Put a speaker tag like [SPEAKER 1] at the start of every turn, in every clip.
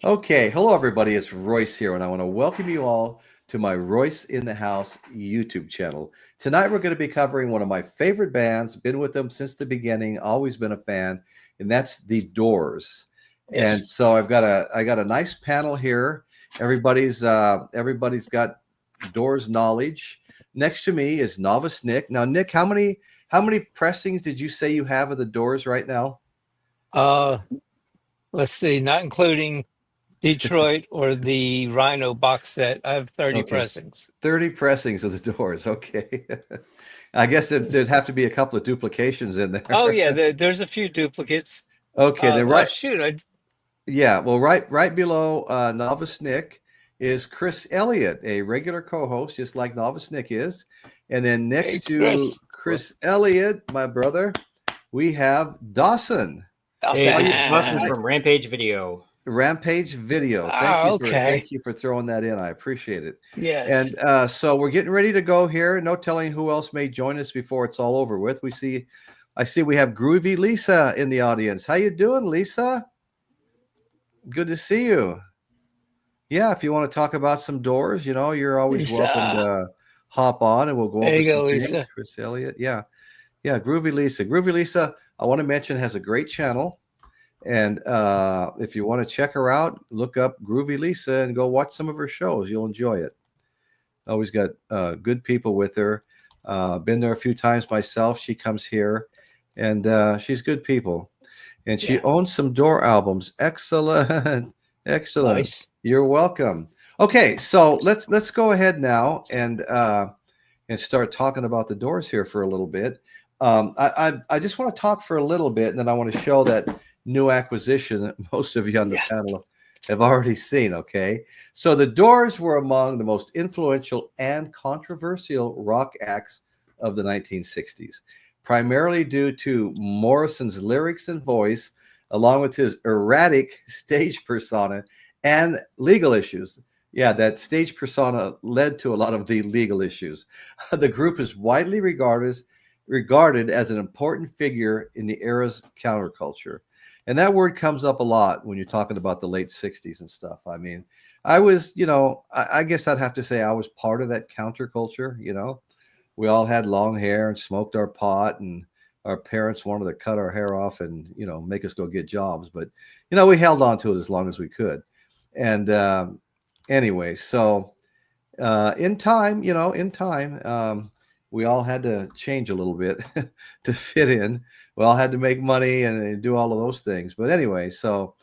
[SPEAKER 1] Okay, hello everybody. It's Royce here, and I want to welcome you all to my Royce in the House YouTube channel. Tonight we're going to be covering one of my favorite bands. Been with them since the beginning, always been a fan, and that's The Doors.
[SPEAKER 2] Yes.
[SPEAKER 1] And so I got a nice panel here. Everybody's got Doors knowledge. Next to me is Novice Nick. Now, Nick, how many pressings did you say you have of The Doors right now?
[SPEAKER 2] Let's see, not including Detroit or the Rhino box set. I have 30
[SPEAKER 1] Okay.
[SPEAKER 2] pressings.
[SPEAKER 1] 30 pressings of The Doors. Okay. I guess there'd have to be a couple of duplications in there.
[SPEAKER 2] Oh yeah, there's a few duplicates.
[SPEAKER 1] Okay, then
[SPEAKER 2] Oh shoot,
[SPEAKER 1] yeah, well, right below Novice Nick is Chris Elliott, a regular co-host, just like Novice Nick is. And then next to Chris Elliott, my brother, we have Dawson.
[SPEAKER 3] Hey, this is Dawson from Rampage Video.
[SPEAKER 1] Rampage Video. Thank you for throwing that in. I appreciate it.
[SPEAKER 2] Yes.
[SPEAKER 1] And so we're getting ready to go here. No telling who else may join us before it's all over with. I see we have Groovy Lisa in the audience. How you doing, Lisa? Good to see you. Yeah, if you want to talk about some Doors, you're always welcome to hop on, and we'll go over some things.
[SPEAKER 2] Lisa.
[SPEAKER 1] Chris Elliott. Yeah, Groovy Lisa. Groovy Lisa, I want to mention, has a great channel. And if you want to check her out, look up Groovy Lisa and go watch some of her shows. You'll enjoy it. Always got good people with her. Been there a few times myself. She comes here, and she's good people. And she owns some Door albums. Excellent. Excellent. Nice. You're welcome. Okay, so let's go ahead now and start talking about the Doors here for a little bit. I just want to talk for a little bit, and then I want to show that new acquisition that most of you on the panel have already seen. Okay, so the Doors were among the most influential and controversial rock acts of the 1960s, primarily due to Morrison's lyrics and voice, along with his erratic stage persona and legal issues. Yeah, that stage persona led to a lot of the legal issues. The group is widely regarded as an important figure in the era's counterculture. And that word comes up a lot when you're talking about the late 60s and stuff. I mean, I was, I guess I'd have to say I was part of that counterculture. We all had long hair and smoked our pot, and our parents wanted to cut our hair off and, make us go get jobs. But, we held on to it as long as we could. And anyway, so in time, we all had to change a little bit to fit in. We all had to make money and do all of those things. But anyway, so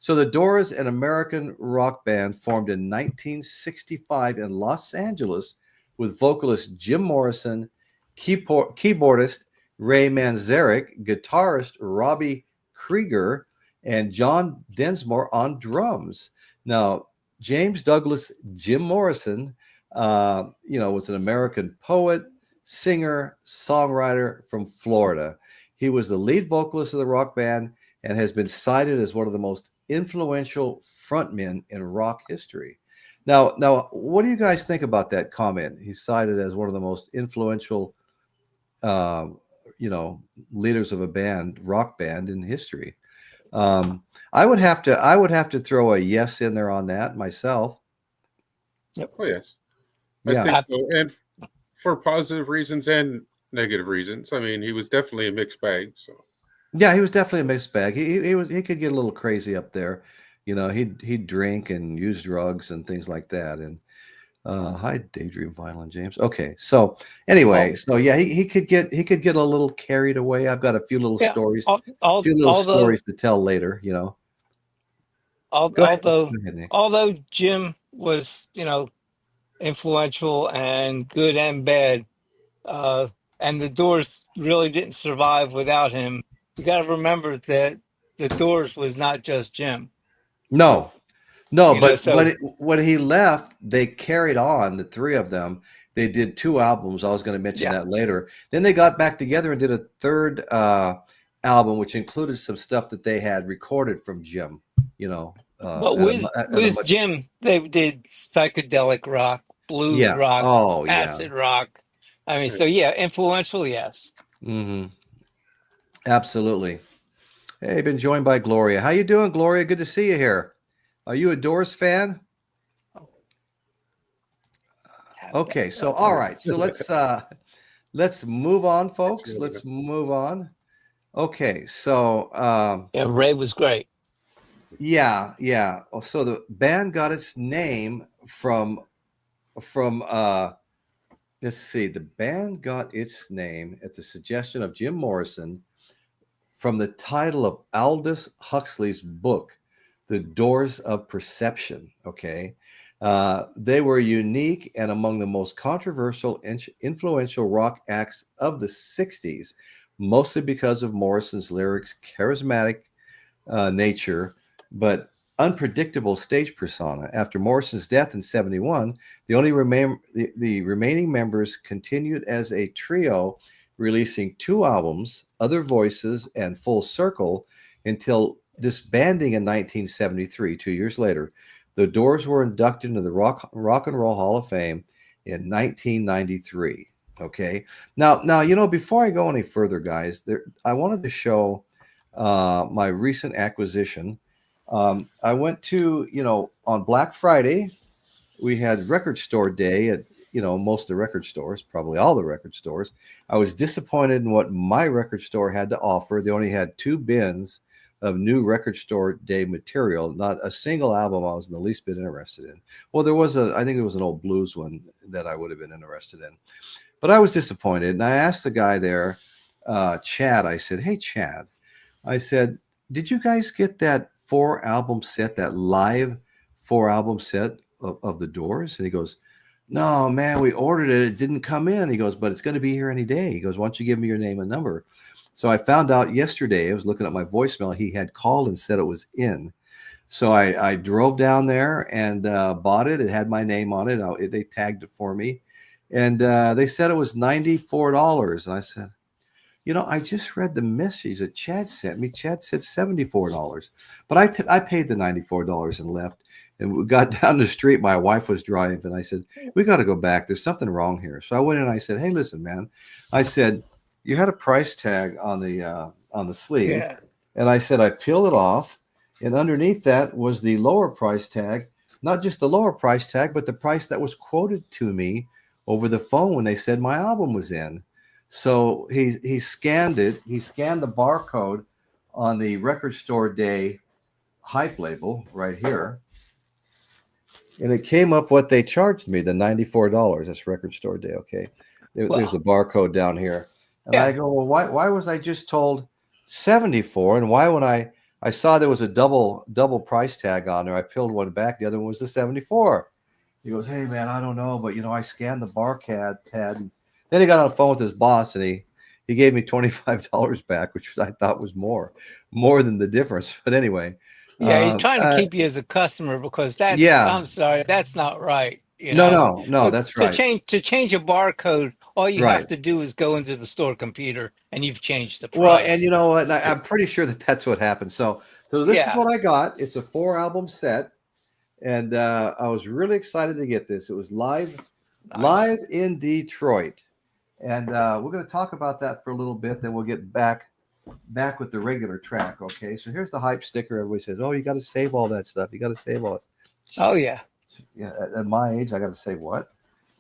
[SPEAKER 1] the Doors, an American rock band formed in 1965 in Los Angeles with vocalist Jim Morrison, keyboardist Ray Manzarek, guitarist Robby Krieger, and John Densmore on drums. Now, James Douglas Jim Morrison, was an American poet, singer, songwriter from Florida. He was the lead vocalist of the rock band and has been cited as one of the most influential frontmen in rock history. Now, what do you guys think about that comment? He's cited as one of the most influential, leaders of a rock band in history. I would have to throw a yes in there on that myself.
[SPEAKER 4] Yep. Oh yes. I think so. And for positive reasons and negative reasons. I mean, he was definitely a mixed bag. So
[SPEAKER 1] yeah, he was definitely a mixed bag. He could get a little crazy up there. He'd drink and use drugs and things like that. And hi, Daydream Violin James. Okay, so anyway, he could get a little carried away. I've got a few little stories, stories to tell later.
[SPEAKER 2] Although Jim was, influential and good and bad, and the Doors really didn't survive without him. You got to remember that the Doors was not just Jim.
[SPEAKER 1] No, but when he left, they carried on, the three of them. They did 2 albums. I was going to mention that later. Then they got back together and did a third album, which included some stuff that they had recorded from Jim.
[SPEAKER 2] But with Jim, they did psychedelic rock, blues rock, acid rock. I mean, so influential, yes.
[SPEAKER 1] Mm-hmm. Absolutely. Hey, been joined by Gloria. How you doing, Gloria? Good to see you here. Are you a Doors fan? Okay, so all right, so let's move on, folks. Let's move on. Okay, so
[SPEAKER 2] yeah, Ray was great.
[SPEAKER 1] yeah. So the band got its name from let's see, the band got its name at the suggestion of Jim Morrison from the title of Aldous Huxley's book, The Doors of Perception. Okay. They were unique and among the most controversial, influential rock acts of the 60s, mostly because of Morrison's lyrics' charismatic nature, but unpredictable stage persona. After Morrison's death in 1971, the remaining members continued as a trio, releasing 2 albums, Other Voices and Full Circle, until disbanding in 1973, 2 years later. The Doors were inducted into the Rock and Roll Hall of Fame in 1993. Okay. Now, you know, before I go any further, guys, I wanted to show my recent acquisition. I went to, on Black Friday, we had record store day at, most of the record stores, probably all the record stores. I was disappointed in what my record store had to offer. They only had 2 bins of new record store day material, not a single album I was in the least bit interested in. Well, I think there was an old blues one that I would have been interested in, but I was disappointed. And I asked the guy there, Chad, I said, "Hey, Chad," I said, "did you guys get that 4-album set, that live 4-album set of the Doors?" And he goes, "No, man, we ordered it. It didn't come in." He goes, "But it's going to be here any day." He goes, "Why don't you give me your name and number?" So I found out yesterday, I was looking at my voicemail, he had called and said it was in. So I drove down there and bought it. It had my name on it. They tagged it for me. And they said it was $94. And I said, I just read the message that Chad sent me. Chad said $74. But I paid the $94 and left. And we got down the street. My wife was driving. And I said, "We got to go back. There's something wrong here." So I went in and I said, "Hey, listen, man." I said, "You had a price tag on the sleeve."
[SPEAKER 2] Yeah.
[SPEAKER 1] And I said, I peeled it off. And underneath that was the lower price tag, not just the lower price tag, but the price that was quoted to me over the phone when they said my album was in. So he scanned it. He scanned the barcode on the record store day hype label right here. And it came up what they charged me, the $94. That's record store day. Okay. There's the barcode down here. And I go, "Well, why was I just told 74? And why, when I saw there was a double price tag on there, I peeled one back. The other one was the 74. He goes, "Hey, man, I don't know, but I scanned the barcode pad." And then he got on the phone with his boss, and he gave me $25 back, which I thought was more than the difference. But anyway,
[SPEAKER 2] Yeah, he's trying to keep you as a customer because I'm sorry, that's not right.
[SPEAKER 1] No, that's right.
[SPEAKER 2] To change a barcode, all you have to do is go into the store computer and you've changed the price.
[SPEAKER 1] Well, and you know what? I'm pretty sure that's what happened. So this is what I got. It's a 4-album set. And I was really excited to get this. It was live in Detroit. And we're going to talk about that for a little bit. Then we'll get back with the regular track. Okay. So here's the hype sticker. Everybody says, "Oh, you got to save all that stuff. You got to save all this."
[SPEAKER 2] Oh, yeah.
[SPEAKER 1] Yeah. At my age, I got to say what?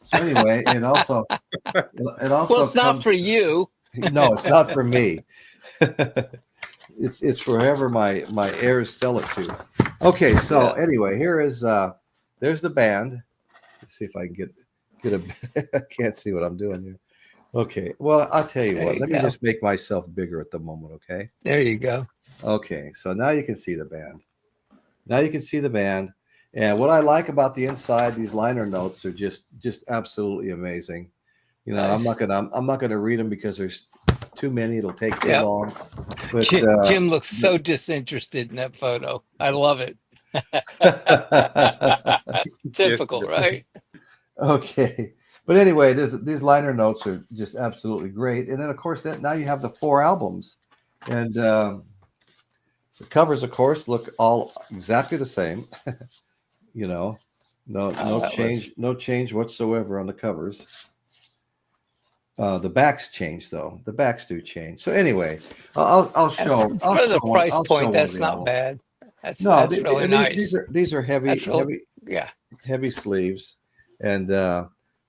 [SPEAKER 1] So anyway, it also
[SPEAKER 2] well, it's not for you.
[SPEAKER 1] No, it's not for me. It's for whoever my heirs sell it to. Okay, so anyway, there's the band. Let's see if I can get a. I can't see what I'm doing here. Okay, well, I'll tell you what. Let me just make myself bigger at the moment. Okay.
[SPEAKER 2] There you go.
[SPEAKER 1] Okay, so now you can see the band. And what I like about the inside, these liner notes are just absolutely amazing. Nice. I'm not gonna read them because there's too many. It'll take too long. But,
[SPEAKER 2] Jim looks so disinterested in that photo. I love it. Typical, right?
[SPEAKER 1] Okay, but anyway, these liner notes are just absolutely great. And then of course now you have the 4 albums, and the covers, of course, look all exactly the same. No change whatsoever on the covers. The backs change though. The backs do change. So anyway, I'll show.
[SPEAKER 2] For the price point, that's not bad.
[SPEAKER 1] No,
[SPEAKER 2] That's really nice.
[SPEAKER 1] these are
[SPEAKER 2] That's really, yeah.
[SPEAKER 1] heavy sleeves, and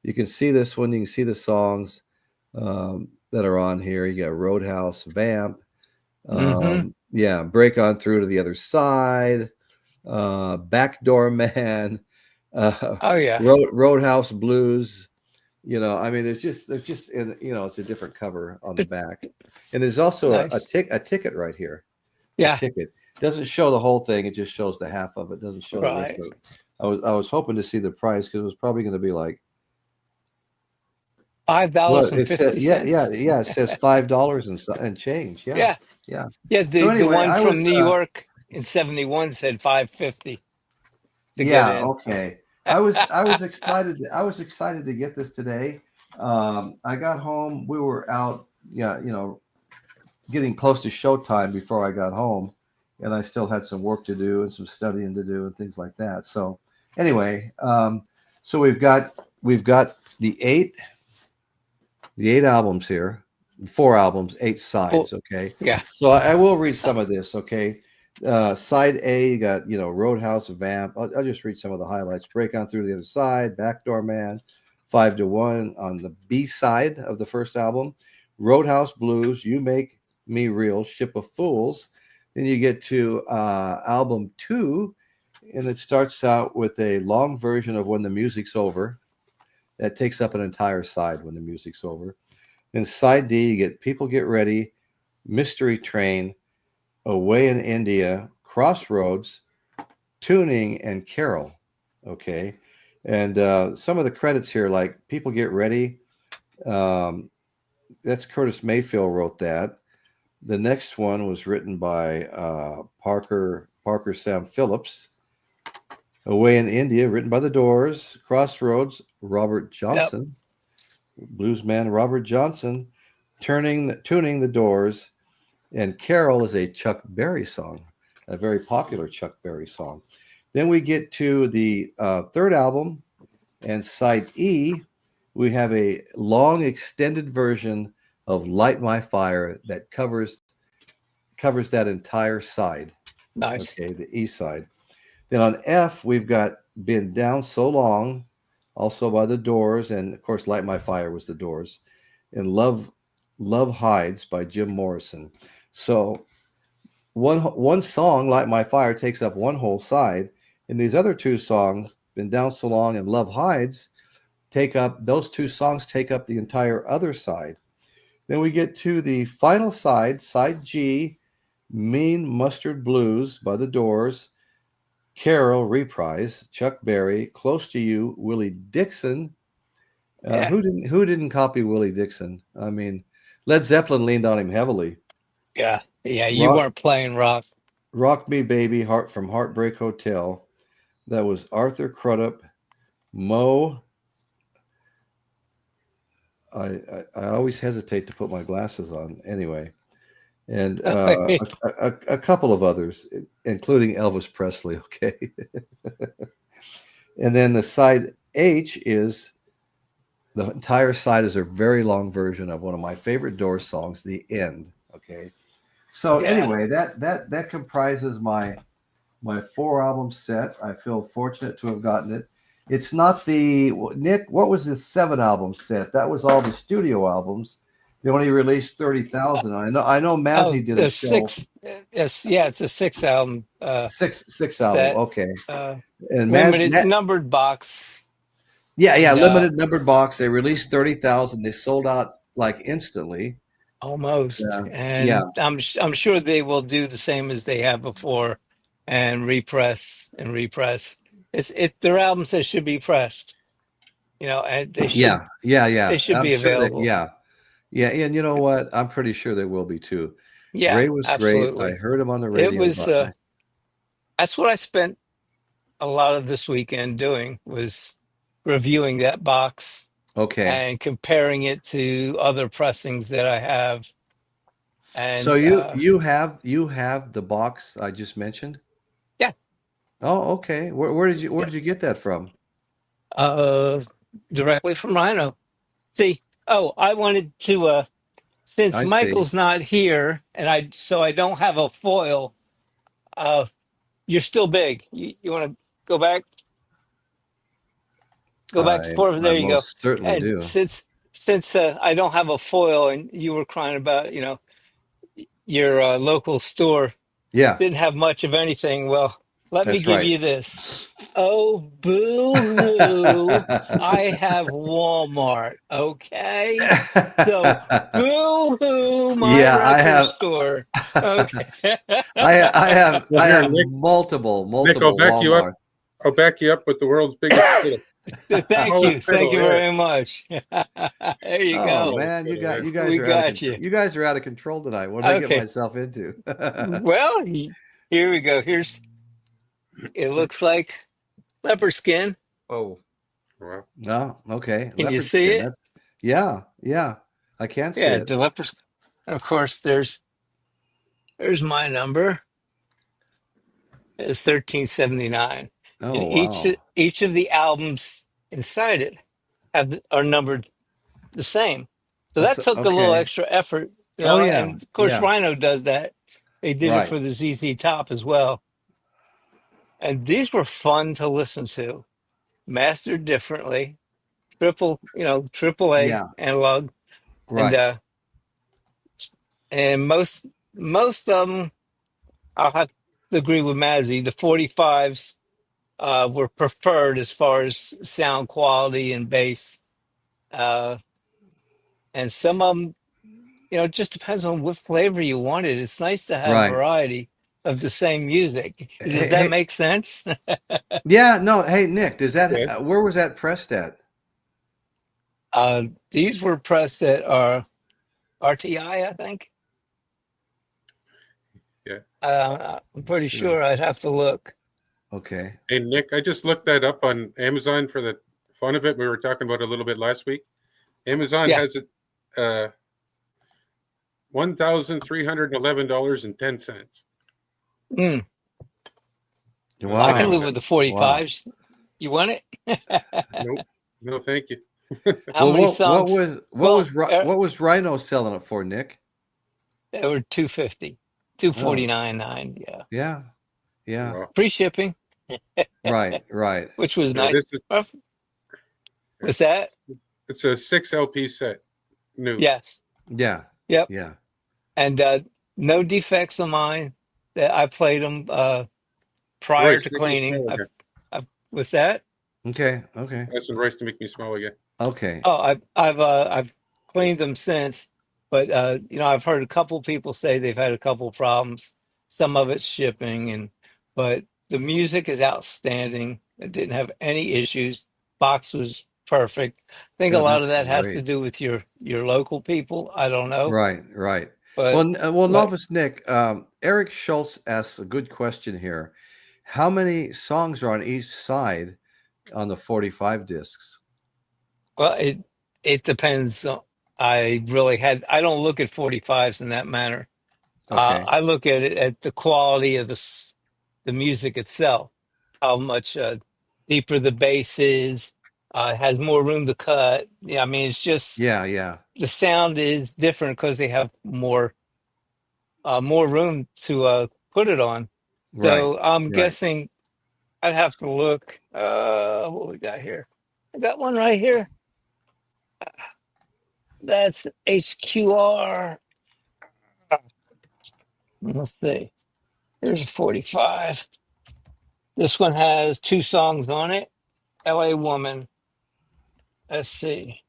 [SPEAKER 1] you can see this one. You can see the songs that are on here. You got Roadhouse, Vamp, yeah, Break On Through to the Other Side, Backdoor Man,
[SPEAKER 2] Oh yeah.
[SPEAKER 1] Roadhouse Blues. You know, I mean, there's just you know, it's a different cover on the back, and there's also
[SPEAKER 2] Nice.
[SPEAKER 1] a ticket right here.
[SPEAKER 2] Yeah.
[SPEAKER 1] A ticket doesn't show the whole thing; it just shows the half of it. Doesn't show the rest of it. I was hoping to see the price because it was probably going to be like
[SPEAKER 2] $5.50.
[SPEAKER 1] Yeah. It says $5 and change. Yeah.
[SPEAKER 2] Yeah.
[SPEAKER 1] So anyway,
[SPEAKER 2] the one from New York in '71 said $5.50 to get in.
[SPEAKER 1] Okay. I was excited. I was excited to get this today. I got home. We were out, getting close to showtime before I got home, and I still had some work to do and some studying to do and things like that. So anyway, so we've got the eight albums here, 4 albums, 8 sides. Okay.
[SPEAKER 2] Yeah.
[SPEAKER 1] So I will read some of this. Okay. Side A, you got, Roadhouse, Vamp. I'll just read some of the highlights. Break On Through the Other Side, Backdoor Man, 5 to 1 on the B side of the first album. Roadhouse Blues, You Make Me Real, Ship of Fools. Then you get to album 2, and it starts out with a long version of When the Music's Over. That takes up an entire side, When the Music's Over. Then side D, you get People Get Ready, Mystery Train, Away in India, Crossroads, Tuning, and Carol. Okay. And some of the credits here, like People Get Ready, that's Curtis Mayfield wrote that. The next one was written by Parker Sam Phillips. Away in India, written by The Doors. Crossroads, Robert Johnson. Yep. Bluesman Robert Johnson. Tuning the Doors. And Carol is a Chuck Berry song, a very popular Chuck Berry song. Then we get to the third album, and side E, we have a long extended version of Light My Fire that covers that entire side.
[SPEAKER 2] Nice.
[SPEAKER 1] Okay, the E side. Then on F, we've got Been Down So Long, also by The Doors, and of course Light My Fire was The Doors, and Love Hides by Jim Morrison. So one song, Light My Fire, takes up one whole side, and these other 2 songs, Been Down So Long and Love Hides, those 2 songs take up the entire other side. Then we get to the final side, side G, Mean Mustard Blues by The Doors, Carol reprise, Chuck Berry, Close to You, Willie Dixon. Who didn't copy Willie Dixon? I mean, Led Zeppelin leaned on him heavily.
[SPEAKER 2] Yeah. You weren't playing rock.
[SPEAKER 1] Rock Me Baby, from Heartbreak Hotel. That was Arthur Crudup, Mo. I always hesitate to put my glasses on anyway. And a couple of others, including Elvis Presley. Okay. And then the side H is the entire side is a very long version of one of my favorite Doors songs, The End. Okay. So anyway, that comprises my 4 album set. I feel fortunate to have gotten it. It's not Nick, what was the 7 album set? That was all the studio albums. They only released 30,000. I know Mazzy did a show.
[SPEAKER 2] 6. It's a 6 album.
[SPEAKER 1] Six album. Okay.
[SPEAKER 2] And limited numbered box.
[SPEAKER 1] Yeah, limited numbered box. They released 30,000. They sold out like instantly.
[SPEAKER 2] Almost. I'm sure they will do the same as they have before, and repress. Their albums that should be pressed. And they should.
[SPEAKER 1] Yeah.
[SPEAKER 2] They should be available.
[SPEAKER 1] Yeah, and you know what? I'm pretty sure they will be too.
[SPEAKER 2] Yeah,
[SPEAKER 1] Ray was
[SPEAKER 2] absolutely
[SPEAKER 1] great. I heard him on the radio.
[SPEAKER 2] It was. That's what I spent a lot of this weekend doing, was reviewing that box.
[SPEAKER 1] Okay.
[SPEAKER 2] And comparing it to other pressings that I have. And
[SPEAKER 1] so you have the box I just mentioned?
[SPEAKER 2] Yeah.
[SPEAKER 1] Oh, okay. Where did you get that from?
[SPEAKER 2] Directly from Rhino. See. Oh, I wanted to since Michael's not here, and I don't have a foil. you're still big. You want to go back? Go back to
[SPEAKER 1] I
[SPEAKER 2] four. There you go.
[SPEAKER 1] most certainly
[SPEAKER 2] And
[SPEAKER 1] do.
[SPEAKER 2] since I don't have a foil, and you were crying about, your local store
[SPEAKER 1] Yeah,
[SPEAKER 2] didn't have much of anything. Well, let me
[SPEAKER 1] that's
[SPEAKER 2] give
[SPEAKER 1] right.
[SPEAKER 2] you this. Oh, boo-hoo. I have Walmart, okay? So, boo-hoo, my
[SPEAKER 1] Yeah, I
[SPEAKER 2] record
[SPEAKER 1] have.
[SPEAKER 2] store. Okay.
[SPEAKER 4] Well,
[SPEAKER 1] I
[SPEAKER 4] here,
[SPEAKER 1] have multiple
[SPEAKER 4] Nick, I'll back you up.
[SPEAKER 1] Walmart.
[SPEAKER 4] I'll back you up with the world's biggest fiddle.
[SPEAKER 2] Thank you.
[SPEAKER 4] Smallest
[SPEAKER 2] Thank
[SPEAKER 4] fiddle,
[SPEAKER 2] you
[SPEAKER 4] yeah.
[SPEAKER 2] very much. There you
[SPEAKER 1] Oh
[SPEAKER 2] go.
[SPEAKER 1] man, you
[SPEAKER 4] We
[SPEAKER 1] guys
[SPEAKER 2] We
[SPEAKER 1] are out of
[SPEAKER 2] got
[SPEAKER 1] control.
[SPEAKER 2] you.
[SPEAKER 1] You guys are out of control tonight. What did I get
[SPEAKER 2] Okay.
[SPEAKER 1] myself into?
[SPEAKER 2] Well, here we go. It looks like leopard skin.
[SPEAKER 3] Oh,
[SPEAKER 4] Wow.
[SPEAKER 1] Oh, okay.
[SPEAKER 2] Can you
[SPEAKER 1] Leopard
[SPEAKER 2] see
[SPEAKER 1] skin.
[SPEAKER 2] it?
[SPEAKER 1] That's yeah. I can see
[SPEAKER 2] Yeah,
[SPEAKER 1] it.
[SPEAKER 2] the leopard. Of course, there's my number. It's 1379, and
[SPEAKER 1] Oh wow.
[SPEAKER 2] each of the albums inside it are numbered the same. So that took a little
[SPEAKER 1] Okay.
[SPEAKER 2] extra effort,
[SPEAKER 1] Oh yeah.
[SPEAKER 2] and of course
[SPEAKER 1] Yeah.
[SPEAKER 2] Rhino does that. They did it
[SPEAKER 1] Right.
[SPEAKER 2] for the ZZ Top as well. And these were fun to listen to, mastered differently, triple A
[SPEAKER 1] Yeah.
[SPEAKER 2] analog, and
[SPEAKER 1] Right.
[SPEAKER 2] most of them, I'll have to agree with Mazzy. The 45s were preferred as far as sound quality and bass, uh, and some of them, it just depends on what flavor you wanted. It's nice to have
[SPEAKER 1] Right.
[SPEAKER 2] variety of the same music. Does
[SPEAKER 1] Hey,
[SPEAKER 2] that
[SPEAKER 1] hey,
[SPEAKER 2] make sense?
[SPEAKER 1] yeah, no, hey Nick, does that
[SPEAKER 4] Okay.
[SPEAKER 1] where was that pressed at?
[SPEAKER 2] These were pressed at RTI, I think.
[SPEAKER 4] Yeah.
[SPEAKER 2] I'm pretty
[SPEAKER 1] Sure.
[SPEAKER 2] sure. I'd have to look.
[SPEAKER 1] Okay.
[SPEAKER 4] Hey, Nick, I just looked that up on Amazon for the fun of it. We were talking about it a little bit last week. Amazon
[SPEAKER 2] Yeah.
[SPEAKER 4] has it $1,311.10.
[SPEAKER 2] Mm,
[SPEAKER 1] Wow.
[SPEAKER 2] I can live with the 45s. You want it?
[SPEAKER 4] Nope. No, thank you.
[SPEAKER 2] How
[SPEAKER 1] Well,
[SPEAKER 2] many
[SPEAKER 1] what
[SPEAKER 2] songs?
[SPEAKER 1] what was Rhino selling it for, Nick?
[SPEAKER 2] They were 250,
[SPEAKER 1] Oh,
[SPEAKER 2] 249.9. Yeah,
[SPEAKER 1] yeah. Yeah.
[SPEAKER 4] Wow.
[SPEAKER 2] free shipping,
[SPEAKER 1] Right.
[SPEAKER 2] which was
[SPEAKER 4] Yeah,
[SPEAKER 2] nice.
[SPEAKER 4] this is
[SPEAKER 2] What's that?
[SPEAKER 4] it's a 6 LP set. New.
[SPEAKER 2] Yes.
[SPEAKER 1] Yeah.
[SPEAKER 2] Yep.
[SPEAKER 1] Yeah.
[SPEAKER 2] And no defects on mine. That I played them prior
[SPEAKER 4] Royce,
[SPEAKER 2] to
[SPEAKER 4] make me
[SPEAKER 2] cleaning.
[SPEAKER 4] smell again.
[SPEAKER 2] What's that?
[SPEAKER 1] Okay. Okay.
[SPEAKER 4] Asking Royce to make me smell again.
[SPEAKER 1] Okay.
[SPEAKER 2] Oh, I've cleaned them since, but I've heard a couple people say they've had a couple problems. Some of it's shipping, but the music is outstanding. It didn't have any issues. Box was perfect. I think a
[SPEAKER 1] Oh,
[SPEAKER 2] lot
[SPEAKER 1] that's
[SPEAKER 2] of that has to
[SPEAKER 1] great.
[SPEAKER 2] do with your local people. I don't know,
[SPEAKER 1] Right. Right.
[SPEAKER 2] but
[SPEAKER 1] Well,
[SPEAKER 2] what?
[SPEAKER 1] novice Nick, Eric Schultz asks a good question here. How many songs are on each side on the 45 discs?
[SPEAKER 2] Well, it depends. I don't look at 45s in that manner.
[SPEAKER 1] Okay.
[SPEAKER 2] I look at it at the quality of the music itself, how much deeper the bass is, has more room to cut. Yeah, I mean, it's just
[SPEAKER 1] Yeah. Yeah.
[SPEAKER 2] the sound is different because they have more room to put it on.
[SPEAKER 1] Right.
[SPEAKER 2] So I'm
[SPEAKER 1] Right.
[SPEAKER 2] guessing I'd have to look. What we got here? I got one right here. That's HQR. Let's see. Here's a 45. This one has 2 songs on it. LA Woman. Let's see.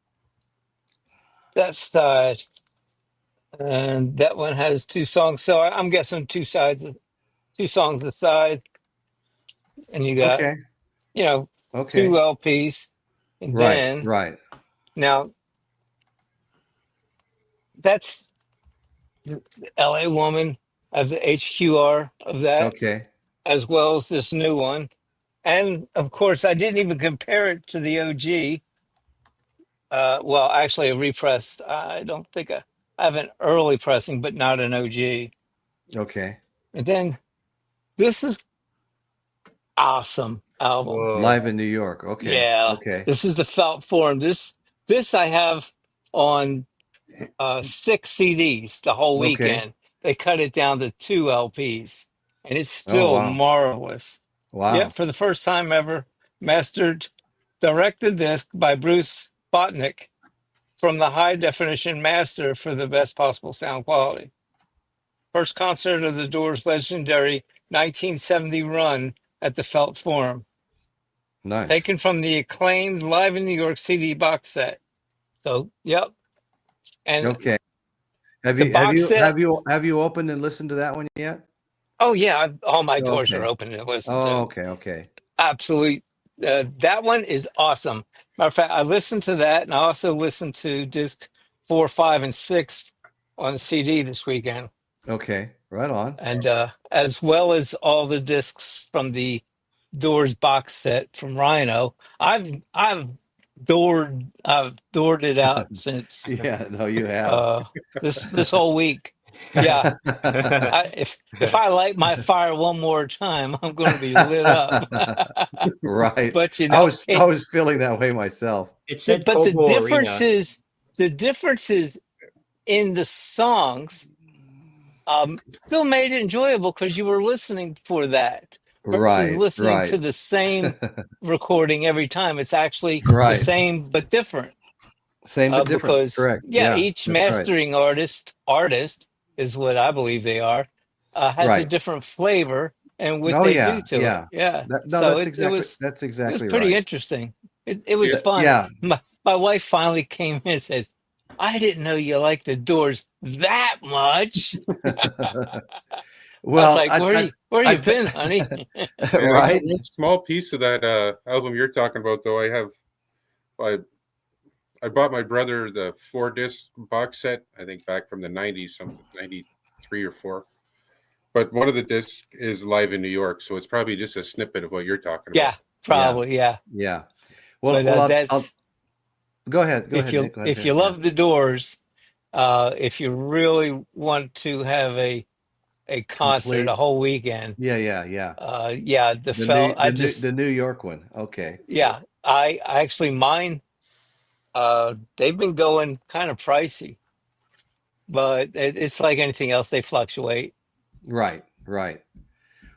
[SPEAKER 2] That side. And that one has 2 songs. So I'm guessing 2 songs aside. And you got,
[SPEAKER 1] Okay.
[SPEAKER 2] you know, 2
[SPEAKER 1] Okay.
[SPEAKER 2] LPs. And
[SPEAKER 1] Right.
[SPEAKER 2] then
[SPEAKER 1] Right.
[SPEAKER 2] now that's the LA Woman of the HQR of that,
[SPEAKER 1] Okay.
[SPEAKER 2] as well as this new one. And of course, I didn't even compare it to the OG. Well, actually, a repress. I don't think I have an early pressing, but not an OG.
[SPEAKER 1] Okay.
[SPEAKER 2] And then this is awesome album.
[SPEAKER 3] whoa.
[SPEAKER 1] Live in New York. Okay.
[SPEAKER 2] Yeah,
[SPEAKER 1] Okay.
[SPEAKER 2] this is the felt form. This I have on 6 CDs the whole
[SPEAKER 1] Okay.
[SPEAKER 2] weekend. They cut it down to 2 LPs. and it's
[SPEAKER 1] Oh,
[SPEAKER 2] still
[SPEAKER 1] wow.
[SPEAKER 2] marvelous.
[SPEAKER 1] Wow.
[SPEAKER 2] Yet, for the first time ever, mastered directed disc by Bruce Botnick from the high definition master for the best possible sound quality. First concert of the Doors' legendary 1970 run at the Felt Forum,
[SPEAKER 1] Nice.
[SPEAKER 2] taken from the acclaimed Live in New York CD box set. So, yep. And
[SPEAKER 1] Okay. Have
[SPEAKER 2] the
[SPEAKER 1] you have
[SPEAKER 2] box
[SPEAKER 1] you
[SPEAKER 2] set.
[SPEAKER 1] have you opened and listened to that one yet?
[SPEAKER 2] Oh yeah, all my doors are
[SPEAKER 1] Okay.
[SPEAKER 2] open to listen
[SPEAKER 1] Oh,
[SPEAKER 2] to.
[SPEAKER 1] okay, okay.
[SPEAKER 2] Absolutely, that one is awesome. Matter of fact, I listened to that, and I also listened to disc 4, 5, and 6 on the CD this weekend,
[SPEAKER 1] Okay. Right on.
[SPEAKER 2] and as well as all the discs from the Doors box set from Rhino. I've doored it out since
[SPEAKER 1] Yeah, no, you have.
[SPEAKER 2] uh, this whole week. Yeah. If I light my fire one more time, I'm going to be lit up.
[SPEAKER 1] Right.
[SPEAKER 2] But you
[SPEAKER 1] I
[SPEAKER 2] know,
[SPEAKER 1] was feeling that way myself.
[SPEAKER 3] It said
[SPEAKER 2] but
[SPEAKER 3] Cobo Arena.
[SPEAKER 2] the differences in the songs still made it enjoyable because you were listening for that versus
[SPEAKER 1] Right,
[SPEAKER 2] listening to
[SPEAKER 1] right.
[SPEAKER 2] the same recording every time. It's actually the
[SPEAKER 1] Right.
[SPEAKER 2] same but different.
[SPEAKER 1] Same but different.
[SPEAKER 2] Because
[SPEAKER 1] Correct.
[SPEAKER 2] yeah,
[SPEAKER 1] Yeah,
[SPEAKER 2] each
[SPEAKER 1] that's right.
[SPEAKER 2] mastering artist is what I believe they are, has a
[SPEAKER 1] Right.
[SPEAKER 2] different flavor and what
[SPEAKER 1] Oh
[SPEAKER 2] they
[SPEAKER 1] yeah,
[SPEAKER 2] do to
[SPEAKER 1] yeah.
[SPEAKER 2] it. Yeah,
[SPEAKER 1] No,
[SPEAKER 2] so
[SPEAKER 1] that's
[SPEAKER 2] it
[SPEAKER 1] that's
[SPEAKER 2] it was
[SPEAKER 1] exactly
[SPEAKER 2] pretty
[SPEAKER 1] right.
[SPEAKER 2] interesting. It was
[SPEAKER 4] Yeah.
[SPEAKER 2] fun.
[SPEAKER 1] Yeah.
[SPEAKER 2] My wife finally came in and said, "I didn't know you liked the Doors that much." I was
[SPEAKER 1] Well,
[SPEAKER 2] like, "Where
[SPEAKER 1] I
[SPEAKER 2] you been, honey?"
[SPEAKER 4] Yeah, I got
[SPEAKER 1] right.
[SPEAKER 4] one small piece of that album you're talking about, though. I bought my brother the 4-disc box set, I think back from the 90s, something 93 or 4. But one of the discs is Live in New York, so it's probably just a snippet of what you're talking
[SPEAKER 2] Yeah,
[SPEAKER 4] about.
[SPEAKER 2] probably. Yeah,
[SPEAKER 1] Yeah.
[SPEAKER 2] but
[SPEAKER 1] Well, I'll
[SPEAKER 2] that's
[SPEAKER 1] go ahead. Go ahead, Nick. Go
[SPEAKER 2] if
[SPEAKER 1] ahead.
[SPEAKER 2] you
[SPEAKER 1] Yeah.
[SPEAKER 2] love the Doors, if you really want to have a concert
[SPEAKER 1] Complete.
[SPEAKER 2] a whole weekend,
[SPEAKER 1] Yeah.
[SPEAKER 2] yeah,
[SPEAKER 1] The New York one. Okay.
[SPEAKER 2] yeah, I actually mine. They've been going kind of pricey, but it's like anything else; they fluctuate.
[SPEAKER 1] Right. Right.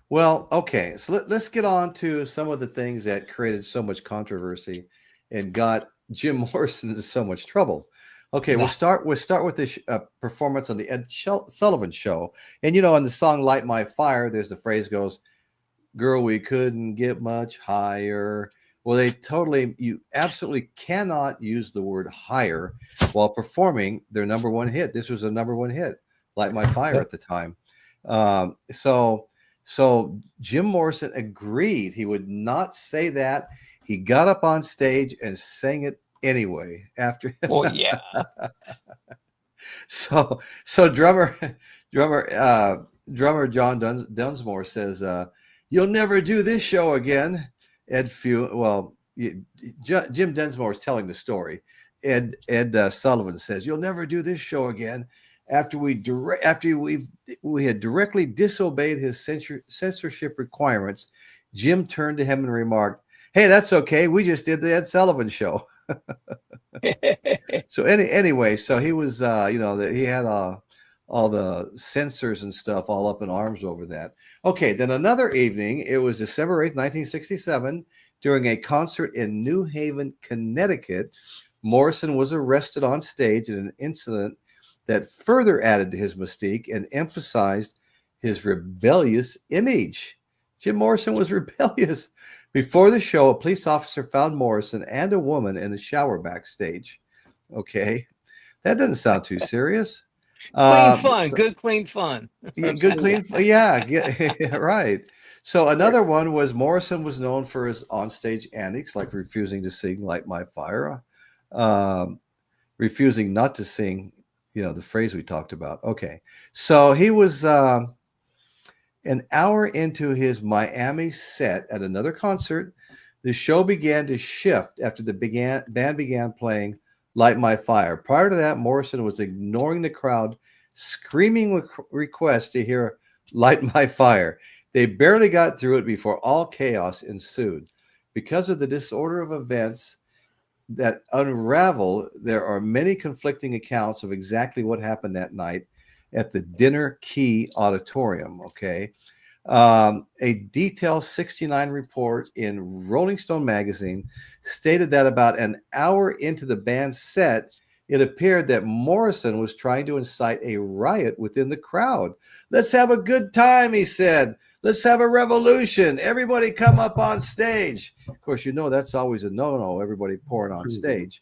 [SPEAKER 1] Well, okay. So let's get on to some of the things that created so much controversy and got Jim Morrison into so much trouble. Okay, we'll start with this performance on the Ed Sullivan Show, and in the song "Light My Fire," there's the phrase goes, "Girl, we couldn't get much higher." Well, you absolutely cannot use the word higher while performing their number one hit. This was a number one hit, "Light My Fire" at the time. So Jim Morrison agreed he would not say that. He got up on stage and sang it anyway after.
[SPEAKER 2] Well, yeah.
[SPEAKER 1] So drummer John Densmore says, "You'll never do this show again." Jim Densmore is telling the story. Ed Sullivan says, "You'll never do this show again." After we had directly disobeyed his censorship requirements, Jim turned to him and remarked, "Hey, that's okay. We just did the Ed Sullivan Show." So anyway, so he was, he had all the censors and stuff all up in arms over that. Okay, then another evening, it was December 8th, 1967, during a concert in New Haven, Connecticut. Morrison was arrested on stage in an incident that further added to his mystique and emphasized his rebellious image. Jim Morrison was rebellious. Before the show, a police officer found Morrison and a woman in the shower backstage. Okay, that doesn't sound too serious.
[SPEAKER 2] Clean fun, good clean fun.
[SPEAKER 1] Good clean, yeah, right. So another one was Morrison was known for his onstage antics, like refusing to sing "Light My Fire," refusing not to sing, the phrase we talked about. Okay, so he was an hour into his Miami set at another concert. The show began to shift after the band began playing "Light My Fire." Prior to that, Morrison was ignoring the crowd, screaming requests to hear "Light My Fire." They barely got through it before all chaos ensued. Because of the disorder of events that unravel, there are many conflicting accounts of exactly what happened that night at the Dinner Key Auditorium. Okay. A detailed 69 report in Rolling Stone magazine stated that about an hour into the band's set, it appeared that Morrison was trying to incite a riot within the crowd. Let's have a good time, he said. Let's have a revolution. Everybody come up on stage. Of course, you know that's always a no-no, everybody pouring on stage.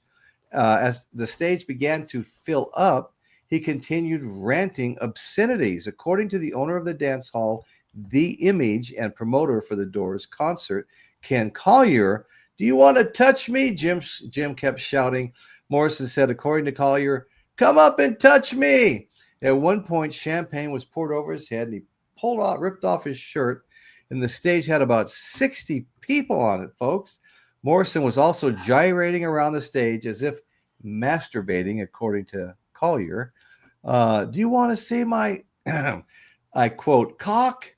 [SPEAKER 1] As the stage began to fill up, he continued ranting obscenities. According to the owner of the dance hall, The Image, and promoter for the Doors concert, Ken Collier, "Do you want to touch me?" Jim kept shouting. Morrison said, according to Collier, "Come up and touch me." At one point, champagne was poured over his head, and he ripped off his shirt, and the stage had about 60 people on it, folks. Morrison was also gyrating around the stage as if masturbating, according to Collier. "Do you want to see my," I quote, "cock?"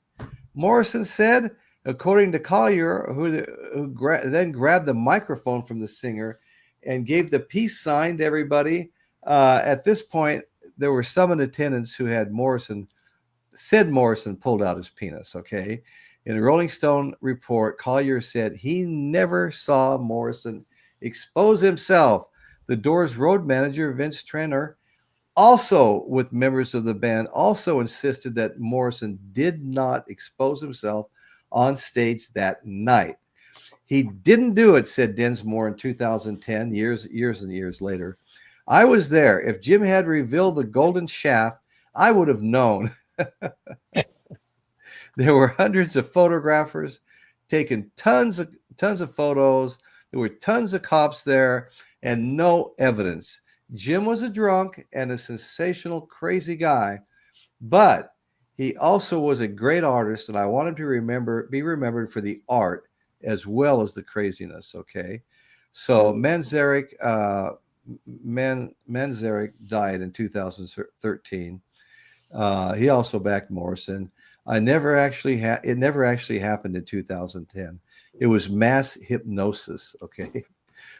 [SPEAKER 1] Morrison said, according to Collier, who then grabbed the microphone from the singer and gave the peace sign to everybody. At this point, there were some in attendance who had Morrison pulled out his penis, okay? In a Rolling Stone report, Collier said he never saw Morrison expose himself. The Doors road manager, Vince Trenner, also with members of the band, also insisted that Morrison did not expose himself on stage that night. He didn't do it, said Densmore in 2010, years and years later. "I was there. If Jim had revealed the golden shaft, I would have known." There were hundreds of photographers taking tons of photos. There were tons of cops there and no evidence. Jim was a drunk and a sensational, crazy guy, but he also was a great artist, and I want him to be remembered for the art as well as the craziness. Okay, so Manzarek died in 2013. He also backed Morrison. It never actually happened in 2010. It was mass hypnosis. Okay,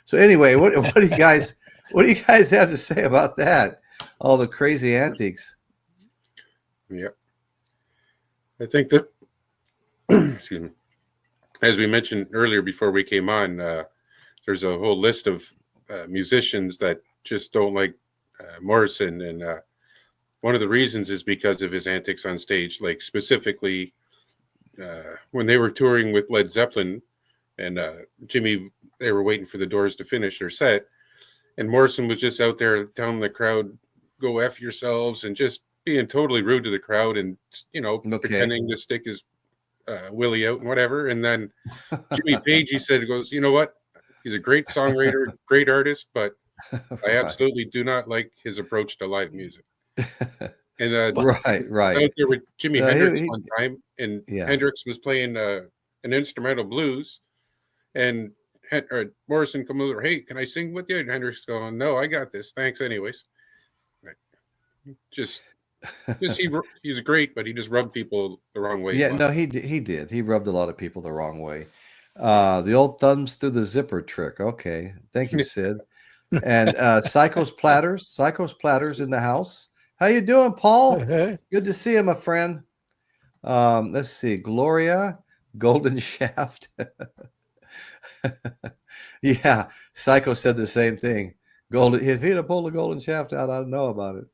[SPEAKER 1] so anyway, what do you guys have to say about that? All the crazy antics.
[SPEAKER 4] Yeah, I think that excuse me. As we mentioned earlier before we came on, there's a whole list of musicians that just don't like Morrison, and one of the reasons is because of his antics on stage. Like specifically, when they were touring with Led Zeppelin, and Jimmy, they were waiting for the Doors to finish their set, and Morrison was just out there telling the crowd, "Go F yourselves," and just being totally rude to the crowd, and pretending to stick his Willie out and whatever. And then Jimmy Page, he said, goes, "You know what? He's a great songwriter, great artist, but I absolutely do not like his approach to live music." And
[SPEAKER 1] right.
[SPEAKER 4] Out there with Jimi Hendrix one time, and Hendrix was playing an instrumental blues, and Morrison comes over, "Hey, can I sing with you?" And Hendrix going, "No, I got this. Thanks, anyways." Right. Just he's great, but he just rubbed people the wrong way.
[SPEAKER 1] Yeah, no, he did. He rubbed a lot of people the wrong way. The old thumbs through the zipper trick. Okay, thank you, Sid. And Psycho's Platters in the house. How you doing, Paul? Good to see you, my friend. Let's see, Gloria, Golden Shaft. Yeah, Psycho said the same thing. If he'd have pulled the golden shaft out, I'd know about it.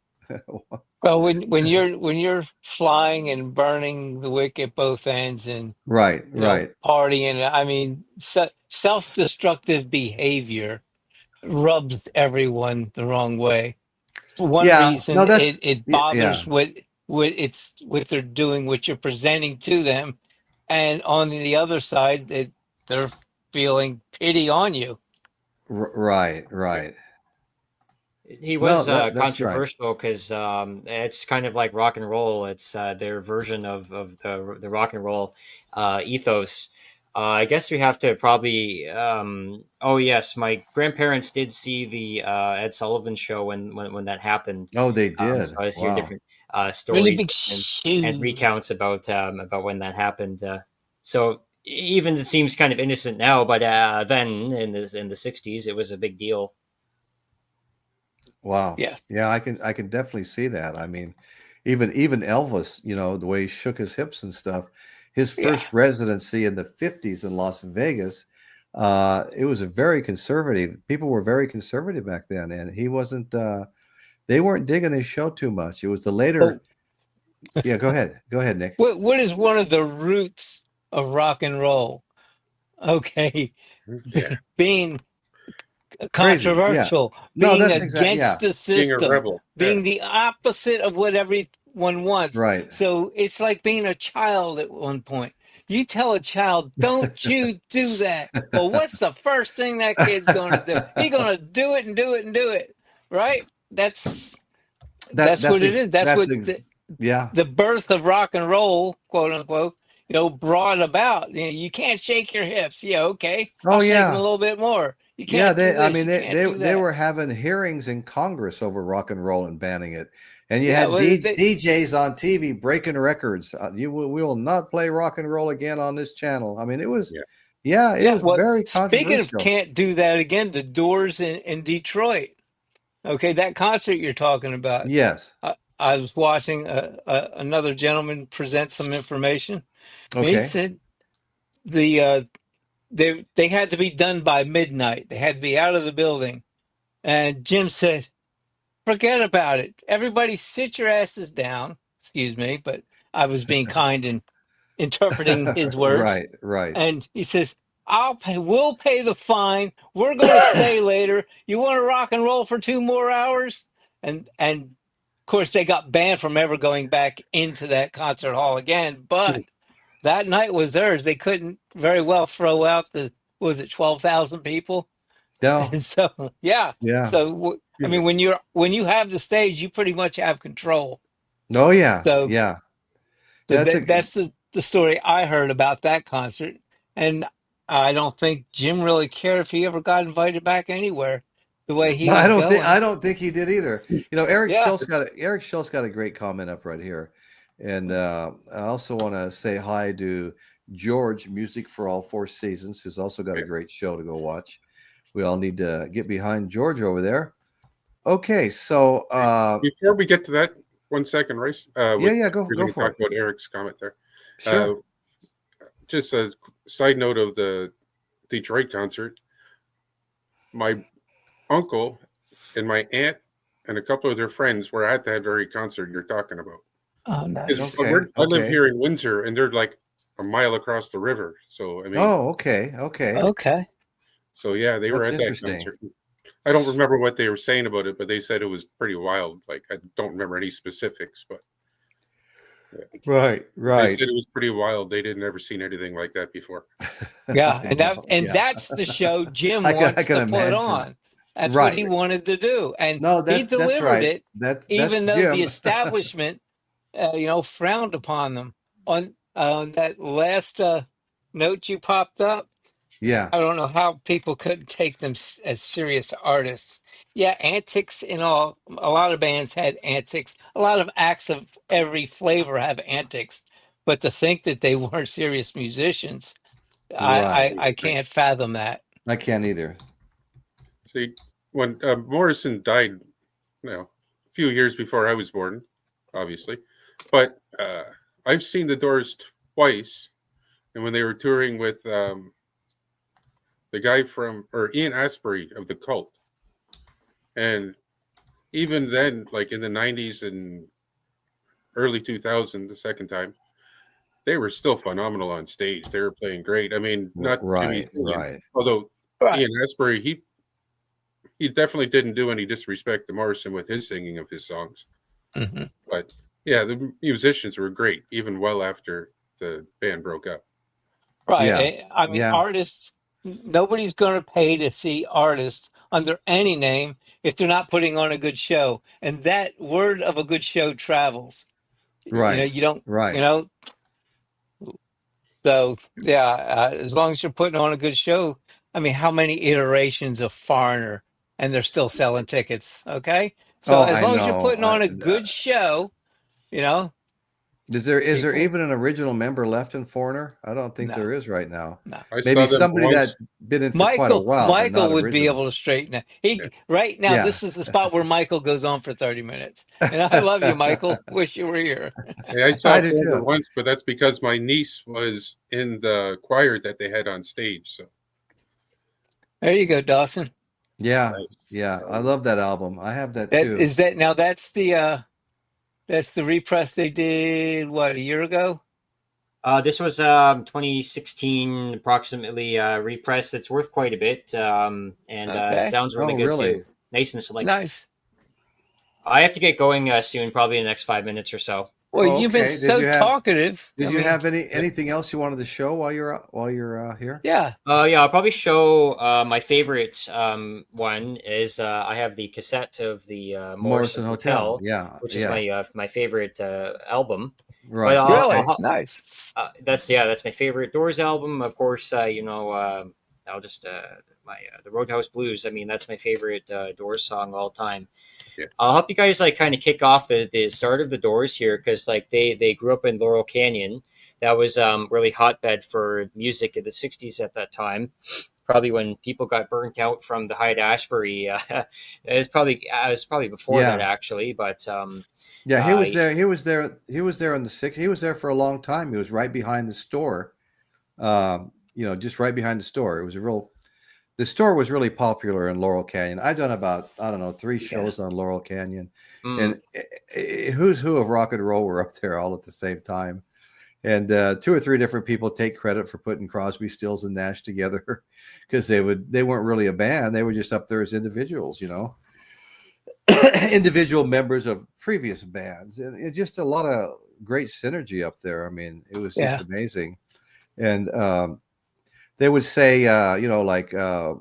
[SPEAKER 2] Well, when you're flying and burning the wick at both ends and
[SPEAKER 1] right,
[SPEAKER 2] partying, I mean, self-destructive behavior rubs everyone the wrong way. For one reason, it bothers what they're doing, what you're presenting to them, and on the other side, they're feeling pity on you.
[SPEAKER 1] Right.
[SPEAKER 3] He was controversial because it's kind of like rock and roll. It's their version of the rock and roll ethos. I guess we have to probably. Oh yes, my grandparents did see the Ed Sullivan Show when that happened.
[SPEAKER 1] Oh, they did.
[SPEAKER 3] So I hear different stories and recounts about when that happened. So even it seems kind of innocent now, but then in the 60s, it was a big deal.
[SPEAKER 1] Wow.
[SPEAKER 2] Yes.
[SPEAKER 1] Yeah, I can definitely see that. I mean, even Elvis, the way he shook his hips and stuff, his first residency in the 50s in Las Vegas. It was a very conservative. People were very conservative back then, and he wasn't. They weren't digging his show too much. It was the later. Yeah, go ahead, Nick.
[SPEAKER 2] What is one of the roots of rock and roll? Okay, being controversial, being against the system,
[SPEAKER 4] being a rebel,
[SPEAKER 2] being the opposite of what everyone wants.
[SPEAKER 1] Right.
[SPEAKER 2] So it's like being a child at one point. You tell a child, "Don't you do that." Well, what's the first thing that kid's going to do? He's going to do it and do it and do it. Right? That's what it is. That's what the birth of rock and roll, quote unquote, brought about. You can't shake your hips. Yeah, okay. I'll shake them a little bit more. You can't.
[SPEAKER 1] They were having hearings in Congress over rock and roll and banning it, and you had DJs on TV breaking records. We will not play rock and roll again on this channel. I mean, it was, it was very controversial.
[SPEAKER 2] Speaking of can't do that again, the Doors in Detroit. Okay, that concert you're talking about.
[SPEAKER 1] Yes.
[SPEAKER 2] I was watching another gentleman present some information. Okay. He said they had to be done by midnight. They had to be out of the building. And Jim said, forget about it. Everybody sit your asses down. Excuse me, but I was being kind and interpreting his words.
[SPEAKER 1] Right.
[SPEAKER 2] And he says, we'll pay the fine. We're going to stay later. You want to rock and roll for 2 more hours? And of course, they got banned from ever going back into that concert hall again. But that night was theirs. They couldn't very well throw out 12,000 people?
[SPEAKER 1] No.
[SPEAKER 2] And so, yeah. So, I mean, when you have the stage, you pretty much have control.
[SPEAKER 1] Oh, yeah.
[SPEAKER 2] So,
[SPEAKER 1] yeah.
[SPEAKER 2] So that's the story I heard about that concert. And I don't think Jim really cared if he ever got invited back anywhere. The way he
[SPEAKER 1] I don't think he did either. Eric Schultz got a great comment up right here. And I also want to say hi to George, Music for All 4 Seasons, who's also got a great show to go watch. We all need to get behind George over there. Okay, so
[SPEAKER 4] before we get to that, 1 second, Royce.
[SPEAKER 1] Go for it.
[SPEAKER 4] Talk about Eric's comment there.
[SPEAKER 1] Sure.
[SPEAKER 4] Just a side note of the Detroit concert. My uncle and my aunt and a couple of their friends were at that very concert you're talking about.
[SPEAKER 2] Oh, nice.
[SPEAKER 4] I live here in Windsor, and they're like a mile across the river. So I mean,
[SPEAKER 2] okay.
[SPEAKER 4] So yeah, they were at that concert. I don't remember what they were saying about it, but they said it was pretty wild. Like I don't remember any specifics, but
[SPEAKER 1] right.
[SPEAKER 4] They said it was pretty wild. They didn't ever seen anything like that before.
[SPEAKER 2] Yeah, and that's the show Jim wants to put on. That's what he wanted to do, and he delivered it. Even though the establishment, frowned upon them. On that last note you popped up.
[SPEAKER 1] Yeah,
[SPEAKER 2] I don't know how people couldn't take them as serious artists. Yeah, antics in all. A lot of bands had antics. A lot of acts of every flavor have antics. But to think that they weren't serious musicians, I can't fathom that.
[SPEAKER 1] I can't either.
[SPEAKER 4] See, when Morrison died, a few years before I was born, obviously, but I've seen the Doors twice, and when they were touring with the guy Ian Astbury of the Cult, and even then, like in the 90s and early 2000s, the second time, they were still phenomenal on stage. They were playing great. I mean, not Jimmy, although Ian Astbury, he definitely didn't do any disrespect to Morrison with his singing of his songs.
[SPEAKER 2] Mm-hmm.
[SPEAKER 4] But yeah, the musicians were great, even well after the band broke up.
[SPEAKER 2] Right. Yeah. I mean, artists, nobody's going to pay to see artists under any name if they're not putting on a good show. And that word of a good show travels.
[SPEAKER 1] Right.
[SPEAKER 2] You don't, So, as long as you're putting on a good show, I mean, how many iterations of Foreigner and they're still selling tickets? Okay. So as long as you're putting on a good show,
[SPEAKER 1] Is there even an original member left in Foreigner? I don't think there is right now.
[SPEAKER 2] No.
[SPEAKER 1] Maybe somebody that's been in for quite a while.
[SPEAKER 2] Michael would be
[SPEAKER 1] original.
[SPEAKER 2] able to straighten it. Right now, this is the spot where Michael goes on for 30 minutes. And I love you, Michael. Wish you were here.
[SPEAKER 4] Yeah, I saw Foreigner once, but that's because my niece was in the choir that they had on stage. So
[SPEAKER 2] there you go, Dawson.
[SPEAKER 1] Yeah, yeah, I love that album. I have that too.
[SPEAKER 2] That's the repress they did, a year ago?
[SPEAKER 3] This was 2016 approximately repress. It's worth quite a bit, it sounds really good too. Nice and select.
[SPEAKER 2] Nice.
[SPEAKER 3] I have to get going soon, probably in the next 5 minutes or so.
[SPEAKER 2] Well, you've been talkative.
[SPEAKER 1] Did you have anything else you wanted to show while you're here?
[SPEAKER 2] Yeah.
[SPEAKER 3] I'll probably show my favorite one is I have the cassette of the Morrison Hotel, which is my favorite album.
[SPEAKER 1] Right.
[SPEAKER 3] But
[SPEAKER 2] really? Nice.
[SPEAKER 3] That's my favorite Doors album. Of course, I'll just the Roadhouse Blues. I mean, that's my favorite Doors song of all time. Yeah. I'll help you guys kind of kick off the start of the Doors here, because they grew up in Laurel Canyon. That was really hotbed for music in the 60s at that time. Probably when people got burnt out from the Hyde-Ashbury. It was probably before that actually, but
[SPEAKER 1] he was there. He was there in the 60s. He was there for a long time. He was right behind the store. Just right behind the store. It was the store was really popular in Laurel Canyon. I've done about, 3 shows on Laurel Canyon, and who's who of rock and roll were up there all at the same time. And 2 or 3 different people take credit for putting Crosby, Stills, and Nash together, because they weren't really a band. They were just up there as individuals, individual members of previous bands, and just a lot of great synergy up there. I mean, it was just amazing. And they would say,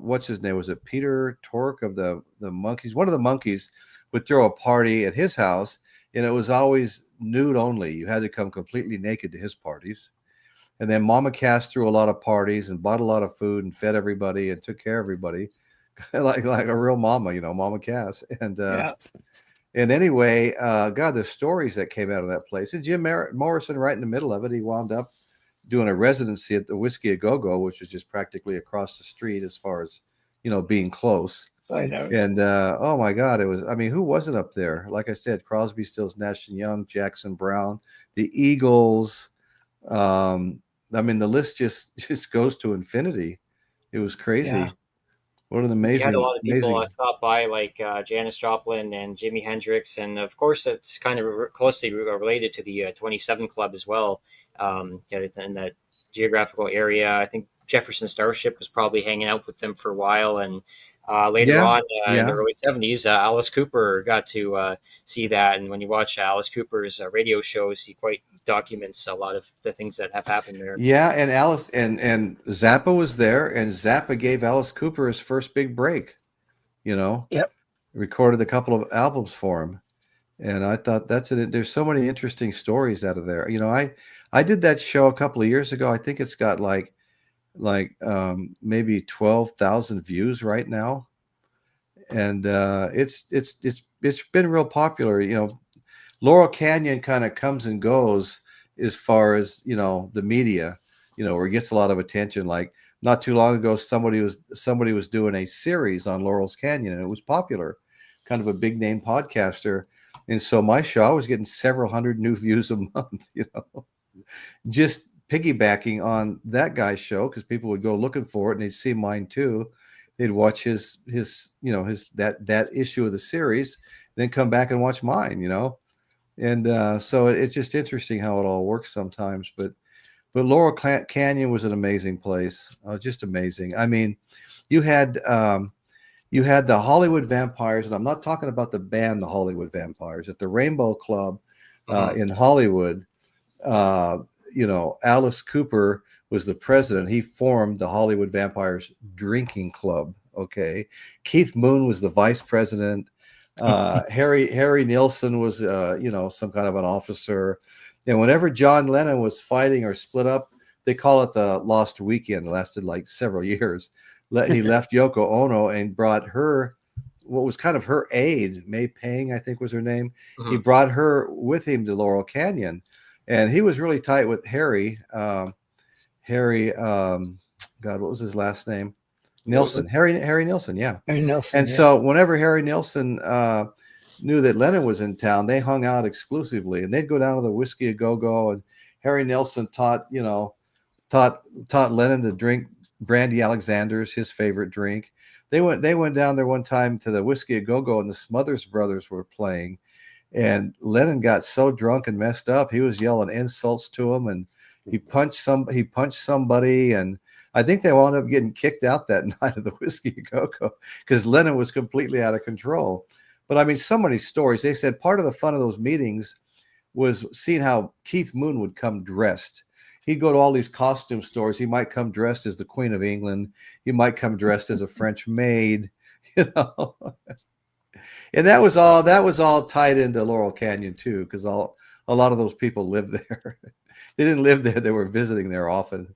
[SPEAKER 1] what's his name? Was it Peter Tork of the Monkees? One of the Monkees would throw a party at his house, and it was always nude only. You had to come completely naked to his parties. And then Mama Cass threw a lot of parties and bought a lot of food and fed everybody and took care of everybody, like a real mama, Mama Cass. And and anyway, the stories that came out of that place. And Jim Morrison, right in the middle of it, he wound up doing a residency at the Whiskey A Go-Go, which was just practically across the street as far as, being close.
[SPEAKER 2] I know.
[SPEAKER 1] And oh my God, it was, who wasn't up there? Like I said, Crosby, Stills, Nash and Young, Jackson Brown, the Eagles. The list just goes to infinity. It was crazy. Yeah. What an amazing.
[SPEAKER 3] You had a lot of people stop by, like Janis Joplin and Jimi Hendrix, and of course it's kind of closely related to the 27 Club as well. In that geographical area, I think Jefferson Starship was probably hanging out with them for a while, and later on in the early 70s, Alice Cooper got to see that. And when you watch Alice Cooper's radio shows, he quite documents a lot of the things that have happened there. Yeah,
[SPEAKER 1] and Alice and Zappa was there, and Zappa gave Alice Cooper his first big break.
[SPEAKER 2] Yep.
[SPEAKER 1] Recorded a couple of albums for him. And I thought there's so many interesting stories out of there. I did that show a couple of years ago. I think it's got like maybe 12,000 views right now. And it's been real popular. Laurel Canyon kind of comes and goes as far as, the media, where it gets a lot of attention. Like not too long ago, somebody was doing a series on Laurel's Canyon, and it was popular, kind of a big name podcaster. And so my show, I was getting several hundred new views a month, just piggybacking on that guy's show, because people would go looking for it and they'd see mine too. They'd watch his that issue of the series, then come back and watch mine, And so it's just interesting how it all works sometimes. But Laurel Canyon was an amazing place, just amazing. You had the Hollywood Vampires, and I'm not talking about the band, the Hollywood Vampires, at the Rainbow Club in Hollywood. Alice Cooper was the president. He formed the Hollywood Vampires Drinking Club. Okay. Keith Moon was the vice president. Harry Nilsson was, some kind of an officer. And whenever John Lennon was fighting or split up, they call it the Lost Weekend. It lasted like several years. He left Yoko Ono and brought her, what was kind of her aide, May Pang, I think was her name. Mm-hmm. He brought her with him to Laurel Canyon. and he was really tight with Harry. Harry, God, what was his last name? Nilsson. Harry Nilsson. Yeah.
[SPEAKER 2] Harry Nilsson.
[SPEAKER 1] And so whenever Harry Nilsson knew that Lennon was in town, they hung out exclusively, and they'd go down to the Whiskey a Go-Go, and Harry Nilsson taught Lennon to drink Brandy Alexander's, his favorite drink. They went down there one time to the Whiskey a Go-Go, and the Smothers Brothers were playing, and Lennon got so drunk and messed up, he was yelling insults to him, and he punched somebody, and I think they wound up getting kicked out that night of the Whiskey a Go-Go because Lennon was completely out of control. But I mean, so many stories. They said part of the fun of those meetings was seeing how Keith Moon would come dressed. He'd go to all these costume stores. He might come dressed as the Queen of England. He might come dressed as a French maid, And that was all tied into Laurel Canyon too, because a lot of those people lived there. They didn't live there; they were visiting there often.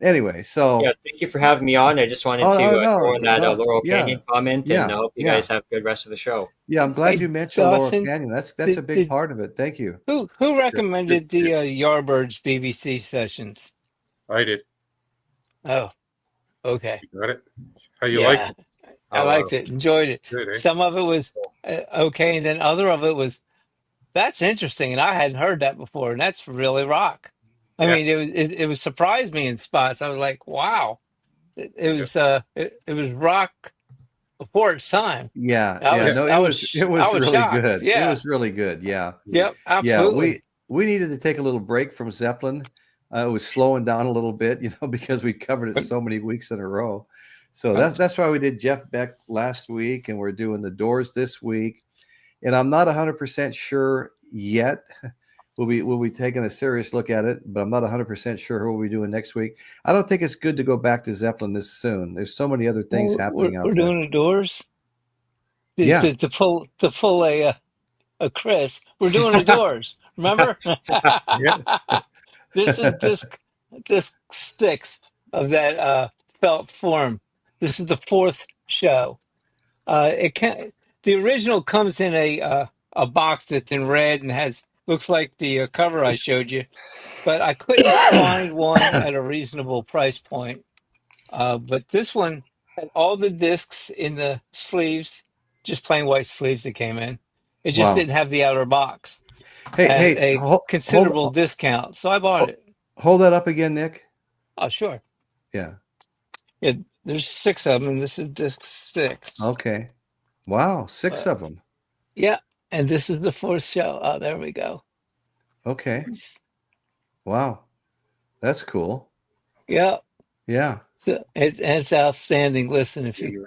[SPEAKER 1] Anyway, so
[SPEAKER 3] yeah, thank you for having me on. I just wanted to throw in that Laurel Canyon comment, and I hope you guys have a good rest of the show.
[SPEAKER 1] Yeah, I'm glad you mentioned Laurel Canyon. That's a big part of it. Thank you.
[SPEAKER 2] Who recommended the Yardbirds BBC sessions?
[SPEAKER 4] I did.
[SPEAKER 2] Oh, okay.
[SPEAKER 4] You got it. How you like it?
[SPEAKER 2] I liked it. Enjoyed it.
[SPEAKER 4] Good, eh?
[SPEAKER 2] Some of it was okay, and then other of it was that's interesting, and I hadn't heard that before, and that's really rock. I mean, it was surprised me in spots. I was like, wow, it was rock before its time.
[SPEAKER 1] Yeah, it was really
[SPEAKER 2] shocked.
[SPEAKER 1] good.
[SPEAKER 2] Yeah.
[SPEAKER 1] It was really good. Yeah.
[SPEAKER 2] Yep, absolutely.
[SPEAKER 1] Yeah, we needed to take a little break from Zeppelin. It was slowing down a little bit, because we covered it so many weeks in a row. So that's why we did Jeff Beck last week, and we're doing the Doors this week. And I'm not 100% sure yet. We'll be taking a serious look at it, but I'm not 100% sure who we'll be doing next week. I don't think it's good to go back to Zeppelin this soon. There's so many other things happening out there.
[SPEAKER 2] We're doing the Doors. To pull a Chris. We're doing the Doors. Remember? This is disc 6 of that felt form. This is the 4th show. The original comes in a box that's in red and looks like the cover I showed you, but I couldn't find one at a reasonable price point. But this one had all the discs in the sleeves, just plain white sleeves that came in. It just didn't have the outer box. Hey, considerable discount, so I bought it.
[SPEAKER 1] Hold that up again, Nick.
[SPEAKER 2] Oh, sure.
[SPEAKER 1] Yeah.
[SPEAKER 2] Yeah, there's 6 of them. This is disc 6.
[SPEAKER 1] Okay. Wow, 6 of them.
[SPEAKER 2] Yeah, and this is the 4th show. Oh, there we go.
[SPEAKER 1] Okay. Wow, that's cool.
[SPEAKER 2] Yeah.
[SPEAKER 1] Yeah.
[SPEAKER 2] So it's outstanding. Listen, if you.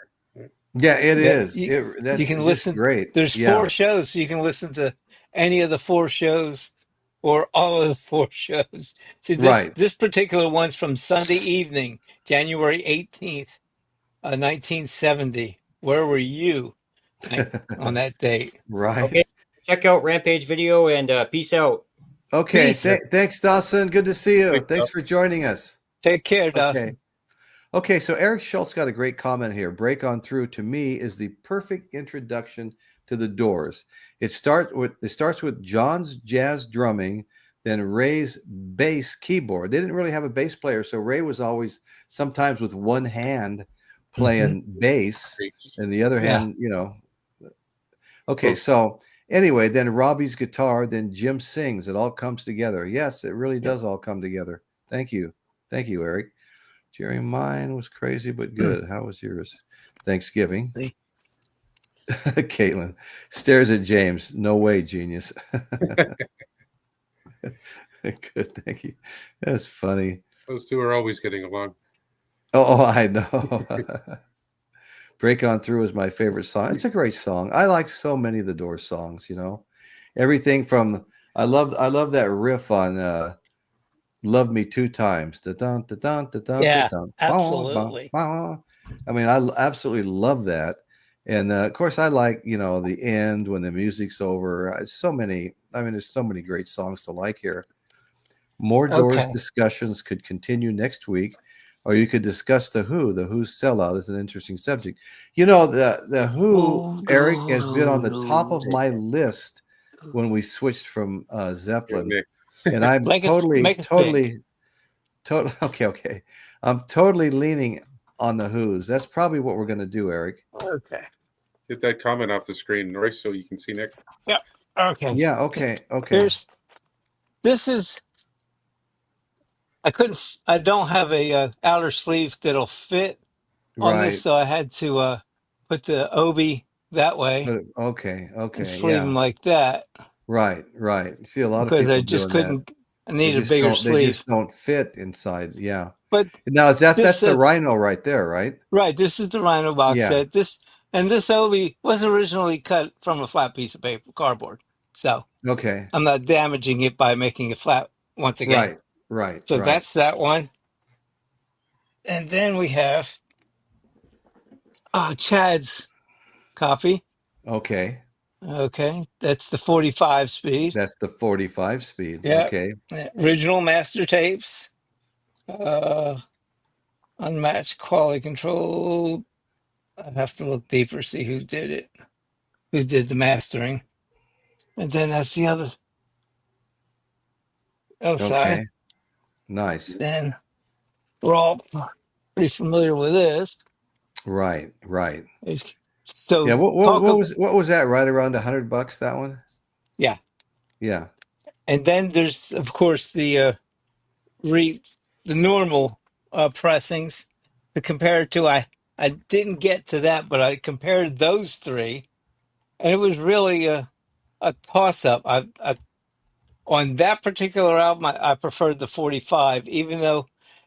[SPEAKER 1] Yeah, it is.
[SPEAKER 2] You can listen.
[SPEAKER 1] Great.
[SPEAKER 2] There's 4 shows, so you can listen to any of the 4 shows or all of the 4 shows. See, this particular one's from Sunday evening, January 18th, 1970. Where were you on that date?
[SPEAKER 1] Right.
[SPEAKER 3] Okay. Check out Rampage video and peace out.
[SPEAKER 1] Okay. Thanks, Dawson. Good to see you. Thanks for joining us.
[SPEAKER 2] Take care, Dawson.
[SPEAKER 1] Okay, so Eric Schultz got a great comment here. Break On Through, to me, is the perfect introduction to the Doors. It starts with John's jazz drumming, then Ray's bass keyboard. They didn't really have a bass player, so Ray was always sometimes with one hand playing bass and the other hand, Okay, so anyway, then Robby's guitar, then Jim sings. It all comes together. Yes, it really does all come together. Thank you, Eric. Jerry, mine was crazy but good. How was yours? Thanksgiving. Caitlin stares at James. No way, genius. Good, thank you. That's funny.
[SPEAKER 4] Those two are always getting along.
[SPEAKER 1] Oh, I know. Break On Through is my favorite song. It's a great song. I like so many of the Doors songs, Everything from I love that riff on Love Me 2 Times.
[SPEAKER 2] Yeah, absolutely.
[SPEAKER 1] I mean, I absolutely love that. And of course, I like, the end when the music's over. There's so many great songs to like here. More Doors discussions could continue next week, or you could discuss The Who. The Who's sellout is an interesting subject. The Who, Eric, has been on the top of my list when we switched from Zeppelin. And I'm
[SPEAKER 2] make
[SPEAKER 1] totally,
[SPEAKER 2] us big.
[SPEAKER 1] okay. I'm totally leaning on the Who's. That's probably what we're going to do, Eric.
[SPEAKER 2] Okay.
[SPEAKER 4] Get that comment off the screen, Royce, so you can see Nick.
[SPEAKER 2] Yeah. Okay.
[SPEAKER 1] Yeah. Okay.
[SPEAKER 2] This is. I don't have a outer sleeve that'll fit on this,
[SPEAKER 1] Right.
[SPEAKER 2] so I had to put the obi that way
[SPEAKER 1] Okay.
[SPEAKER 2] and sleeve
[SPEAKER 1] Yeah.
[SPEAKER 2] them like that
[SPEAKER 1] Right. You see a lot of
[SPEAKER 2] because I
[SPEAKER 1] people
[SPEAKER 2] just
[SPEAKER 1] doing that.
[SPEAKER 2] couldn't. I need a bigger
[SPEAKER 1] They just
[SPEAKER 2] sleeve.
[SPEAKER 1] don't fit inside. Yeah.
[SPEAKER 2] But
[SPEAKER 1] Now that's the
[SPEAKER 2] this
[SPEAKER 1] Rhino right there, right?
[SPEAKER 2] right. This is the Rhino box
[SPEAKER 1] Yeah.
[SPEAKER 2] set. This obi was originally cut from a flat piece of paper, cardboard. So
[SPEAKER 1] Okay.
[SPEAKER 2] I'm not damaging it by making it flat once again.
[SPEAKER 1] Right.
[SPEAKER 2] So that's that one. And then we have Chad's copy.
[SPEAKER 1] Okay.
[SPEAKER 2] Okay, that's the 45 speed.
[SPEAKER 1] That's the 45 speed.
[SPEAKER 2] Yeah,
[SPEAKER 1] Okay.
[SPEAKER 2] original master tapes. Unmatched quality control. I have to look deeper, see who did it, who did the mastering. And then that's the other side.
[SPEAKER 1] Okay. Nice.
[SPEAKER 2] Then we're all pretty familiar with this.
[SPEAKER 1] Right.
[SPEAKER 2] So
[SPEAKER 1] Yeah. What was that? Right around $100? That one.
[SPEAKER 2] Yeah.
[SPEAKER 1] Yeah.
[SPEAKER 2] And then there's of course the normal pressings to compare it to. I didn't get to that, but I compared those three, and it was really a toss up. I on that particular album, I preferred the 45, even though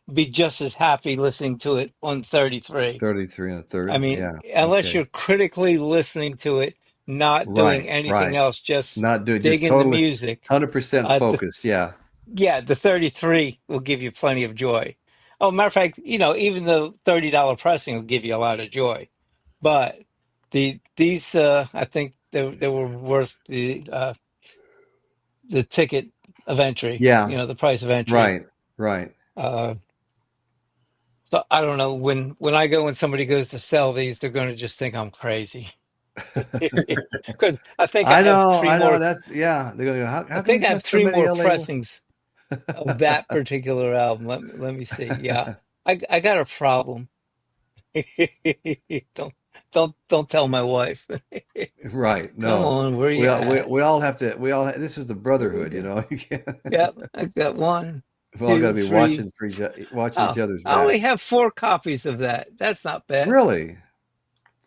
[SPEAKER 2] I'd be just as happy listening to it on 33.
[SPEAKER 1] 33 and a third.
[SPEAKER 2] I mean,
[SPEAKER 1] Yeah.
[SPEAKER 2] unless
[SPEAKER 1] Okay.
[SPEAKER 2] you're critically listening to it, not doing anything else, just
[SPEAKER 1] not doing just
[SPEAKER 2] digging
[SPEAKER 1] totally
[SPEAKER 2] the music.
[SPEAKER 1] 100% focused. Yeah.
[SPEAKER 2] Yeah, the 33 will give you plenty of joy. Oh, matter of fact, even the $30 pressing will give you a lot of joy. But these I think they were worth the ticket of entry.
[SPEAKER 1] Yeah.
[SPEAKER 2] The price of entry.
[SPEAKER 1] Right.
[SPEAKER 2] So I don't know, when I go, when somebody goes to sell these, they're going to just think I'm crazy. Because I think I have three more.
[SPEAKER 1] That's They're gonna go. How
[SPEAKER 2] I
[SPEAKER 1] can
[SPEAKER 2] think
[SPEAKER 1] you
[SPEAKER 2] I have
[SPEAKER 1] have so
[SPEAKER 2] three
[SPEAKER 1] many
[SPEAKER 2] more
[SPEAKER 1] LA?
[SPEAKER 2] pressings of that particular album. Let me see. Yeah, I got a problem. don't tell my wife.
[SPEAKER 1] Right.
[SPEAKER 2] Come
[SPEAKER 1] No.
[SPEAKER 2] on, where you at?
[SPEAKER 1] We all have to. This is the brotherhood, you know. You can't.
[SPEAKER 2] Yep, I got one.
[SPEAKER 1] We all got to be
[SPEAKER 2] 3.
[SPEAKER 1] watching each other's
[SPEAKER 2] I only
[SPEAKER 1] back.
[SPEAKER 2] have 4 copies of that. That's not bad.
[SPEAKER 1] Really?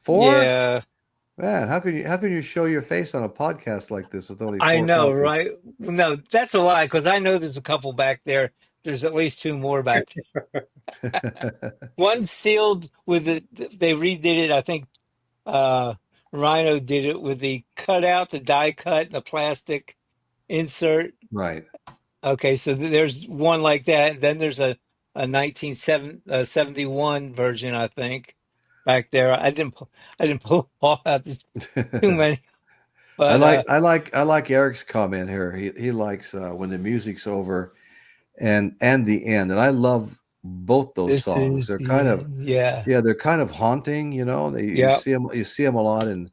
[SPEAKER 1] 4?
[SPEAKER 2] Yeah.
[SPEAKER 1] Man, how can you show your face on a podcast like this with only 4
[SPEAKER 2] I know,
[SPEAKER 1] copies?
[SPEAKER 2] right? No, that's a lie, because I know there's a couple back there. There's at least 2 more back there. One sealed with they redid it. I think Rhino did it with the cutout, the die cut, and the plastic insert.
[SPEAKER 1] Right.
[SPEAKER 2] Okay, so there's one like that. Then there's a 1971 version, I think, back there. I didn't pull all out. There's too many. But
[SPEAKER 1] I like Eric's comment here. He likes when the music's over and the end. And I love both those songs. They're kind of they're kind of haunting, you see them a lot in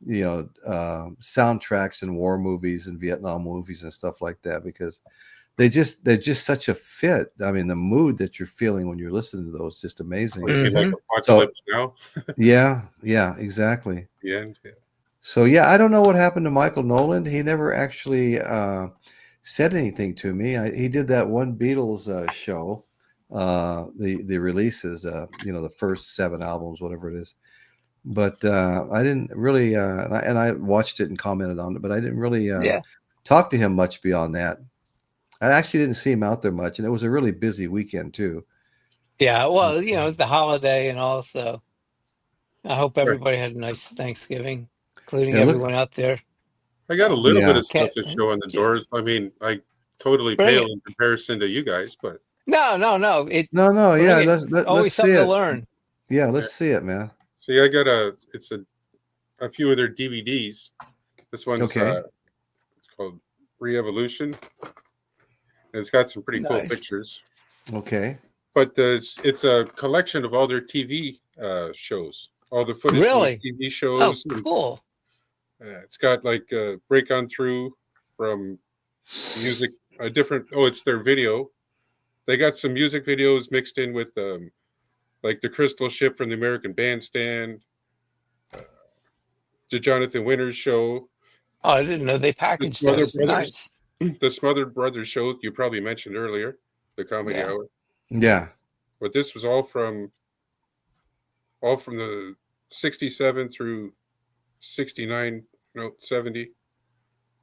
[SPEAKER 1] soundtracks and war movies and Vietnam movies and stuff like that, because they're just such a fit. I mean, the mood that you're feeling when you're listening to those is just amazing.
[SPEAKER 4] Like Apocalypse Now.
[SPEAKER 1] yeah, exactly.
[SPEAKER 4] Yeah.
[SPEAKER 1] So I don't know what happened to Michael Nolan. He never actually said anything to me. He did that one Beatles show, the releases, the first 7 albums, whatever it is. But I didn't really, and I watched it and commented on it, but I didn't really talk to him much beyond that. I actually didn't see him out there much, and it was a really busy weekend too.
[SPEAKER 2] Yeah, well, it's the holiday, and also I hope everybody had a nice Thanksgiving, including everyone out there.
[SPEAKER 4] I got a little bit of stuff to show on the Doors. I mean, I totally pale in comparison to you guys, but
[SPEAKER 2] no.
[SPEAKER 1] Yeah, let's
[SPEAKER 2] always
[SPEAKER 1] see
[SPEAKER 2] something
[SPEAKER 1] it.
[SPEAKER 2] to learn.
[SPEAKER 1] Yeah, let's see it, man.
[SPEAKER 4] See, I got a few of their DVDs. This one's it's called Re-Evolution. It's got some pretty cool pictures.
[SPEAKER 1] Okay.
[SPEAKER 4] But it's a collection of all their TV shows, all the footage from the TV shows.
[SPEAKER 2] Oh, cool.
[SPEAKER 4] It's got like Break On Through from music a different. Oh, it's their video. They got some music videos mixed in with like the Crystal Ship from the American Bandstand, the Jonathan Winters show.
[SPEAKER 2] Oh, I didn't know they packaged those. Nice.
[SPEAKER 4] The Smothered Brothers show you probably mentioned earlier, the Comedy Hour.
[SPEAKER 1] Yeah.
[SPEAKER 4] But this was all from the 67 through 69, 70.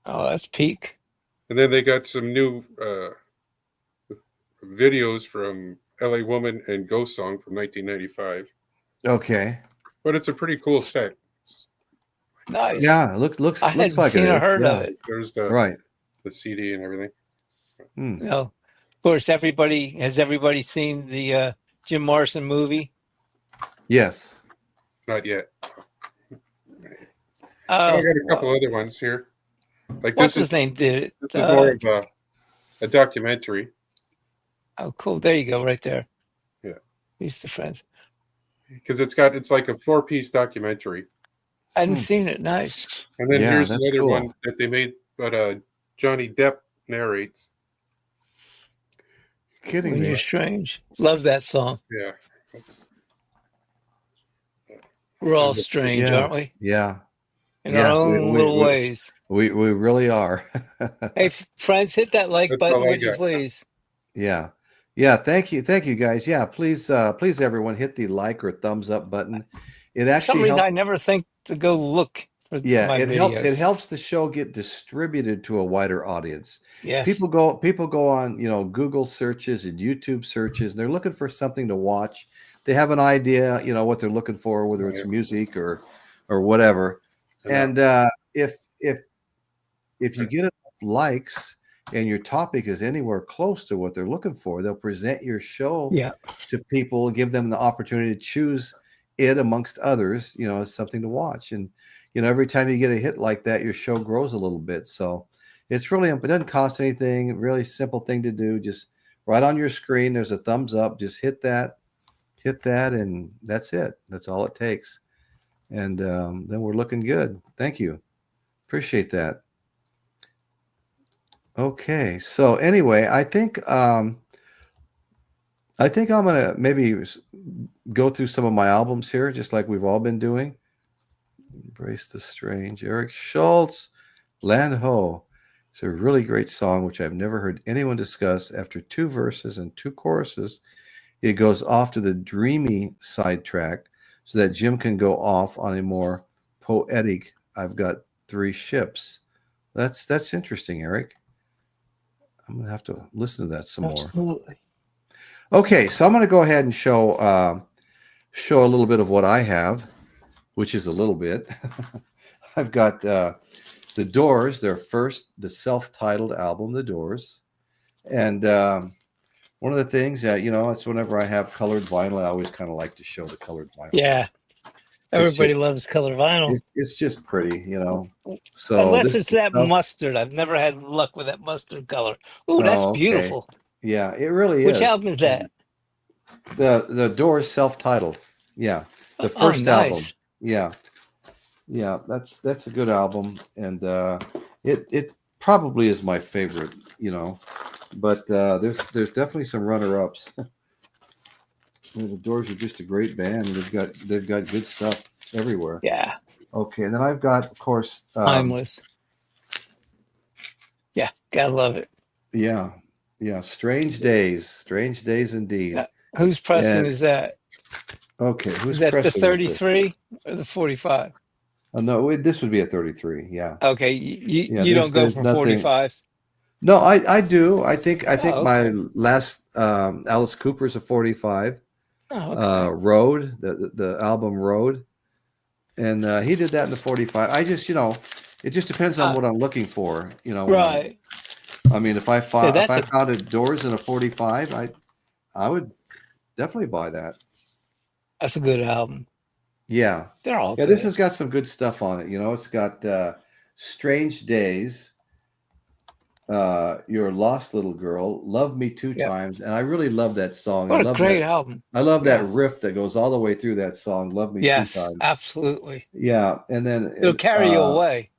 [SPEAKER 2] Oh, that's peak.
[SPEAKER 4] And then they got some new videos from LA Woman and Ghost Song from 1995.
[SPEAKER 1] Okay.
[SPEAKER 4] But it's a pretty cool set.
[SPEAKER 2] Nice.
[SPEAKER 1] Yeah, looks
[SPEAKER 2] I
[SPEAKER 1] looks
[SPEAKER 2] hadn't
[SPEAKER 1] like
[SPEAKER 2] seen
[SPEAKER 1] it
[SPEAKER 2] or
[SPEAKER 1] is.
[SPEAKER 2] heard
[SPEAKER 1] Yeah.
[SPEAKER 2] of it.
[SPEAKER 4] There's
[SPEAKER 1] Right.
[SPEAKER 4] the CD and everything.
[SPEAKER 2] No, of course, has everybody seen the Jim Morrison movie?
[SPEAKER 1] Yes.
[SPEAKER 4] Not yet.
[SPEAKER 2] Oh,
[SPEAKER 4] I got a couple other ones here. Like
[SPEAKER 2] what's
[SPEAKER 4] this
[SPEAKER 2] his name did it?
[SPEAKER 4] This is more of a documentary.
[SPEAKER 2] Oh, cool. There you go, right there.
[SPEAKER 4] Yeah.
[SPEAKER 2] He's the friends.
[SPEAKER 4] Because it's like a 4-piece documentary.
[SPEAKER 2] I hadn't seen it. Nice.
[SPEAKER 4] And then here's another
[SPEAKER 1] cool.
[SPEAKER 4] one that they made, but Johnny Depp narrates.
[SPEAKER 1] Kidding
[SPEAKER 2] When
[SPEAKER 1] me.
[SPEAKER 2] You're Strange. Love that song.
[SPEAKER 4] Yeah.
[SPEAKER 2] We're all strange,
[SPEAKER 1] Yeah.
[SPEAKER 2] aren't we?
[SPEAKER 1] Yeah.
[SPEAKER 2] In our own little
[SPEAKER 1] we-
[SPEAKER 2] ways.
[SPEAKER 1] We really are.
[SPEAKER 2] Hey, friends, hit that like
[SPEAKER 4] That's
[SPEAKER 2] button,
[SPEAKER 4] all I
[SPEAKER 2] would you
[SPEAKER 4] got.
[SPEAKER 2] please?
[SPEAKER 1] Yeah. Thank you, guys. Yeah, please, everyone, hit the like or thumbs up button. It
[SPEAKER 2] For
[SPEAKER 1] actually
[SPEAKER 2] some reason,
[SPEAKER 1] helps.
[SPEAKER 2] I never think to go look for my
[SPEAKER 1] It
[SPEAKER 2] videos.
[SPEAKER 1] It helps the show get distributed to a wider audience.
[SPEAKER 2] Yes.
[SPEAKER 1] People go on, Google searches and YouTube searches, and they're looking for something to watch. They have an idea, what they're looking for, whether it's music or whatever. And if you get enough likes and your topic is anywhere close to what they're looking for, they'll present your show to people and give them the opportunity to choose it amongst others, as something to watch. And, every time you get a hit like that, your show grows a little bit. So it's really, it doesn't cost anything, really simple thing to do. Just right on your screen, there's a thumbs up, just hit that, and that's it. That's all it takes. And then we're looking good. Thank you. Appreciate that. Okay. So anyway, I think I'm going to maybe go through some of my albums here, just like we've all been doing. Embrace the Strange. Eric Schultz, Land Ho. It's a really great song, which I've never heard anyone discuss. After 2 verses and 2 choruses, it goes off to the dreamy sidetrack so that Jim can go off on a more poetic, I've got 3 ships. That's interesting, Eric. I'm going to have to listen to that some more.
[SPEAKER 2] Absolutely.
[SPEAKER 1] Okay, so I'm going to go ahead and show a little bit of what I have, which is a little bit. I've got The Doors, the self-titled album, The Doors. And one of the things that, it's whenever I have colored vinyl, I always kind of like to show the colored vinyl.
[SPEAKER 2] Yeah. Everybody loves color vinyl.
[SPEAKER 1] It's just pretty, So
[SPEAKER 2] unless it's that mustard. I've never had luck with that mustard color. Ooh, that's beautiful.
[SPEAKER 1] Yeah, it really is.
[SPEAKER 2] Which album is that?
[SPEAKER 1] The Doors self-titled. Yeah. The first album. Yeah. Yeah, that's a good album. And it probably is my favorite, But there's definitely some runner-ups. The Doors are just a great band. They've got good stuff everywhere.
[SPEAKER 2] Yeah.
[SPEAKER 1] Okay, and then I've got, of course,
[SPEAKER 2] Timeless. Yeah, gotta love it.
[SPEAKER 1] Yeah, Strange Days indeed.
[SPEAKER 2] Whose pressing is that?
[SPEAKER 1] Okay,
[SPEAKER 2] is that the 33 or the 45?
[SPEAKER 1] Oh, no, this would be a 33. Yeah.
[SPEAKER 2] Okay, you don't go for 45s.
[SPEAKER 1] No, I do. I think
[SPEAKER 2] okay.
[SPEAKER 1] My last Alice Cooper is a 45.
[SPEAKER 2] Oh, okay.
[SPEAKER 1] Road, the album Road, and he did that in the 45. I just, it just depends on what I'm looking for,
[SPEAKER 2] Right.
[SPEAKER 1] I mean, if I found a Doors in a 45, I would definitely buy that.
[SPEAKER 2] That's a good album.
[SPEAKER 1] Yeah.
[SPEAKER 2] They're all
[SPEAKER 1] good.
[SPEAKER 2] This
[SPEAKER 1] has got some good stuff on it. It's got Strange Days, Your Lost Little Girl, Love Me Two Times, and I really love that song.
[SPEAKER 2] What a great album.
[SPEAKER 1] I love that riff that goes all the way through that song, Love Me Two Times.
[SPEAKER 2] Yes, absolutely.
[SPEAKER 1] Yeah, and then
[SPEAKER 2] it'll carry you away.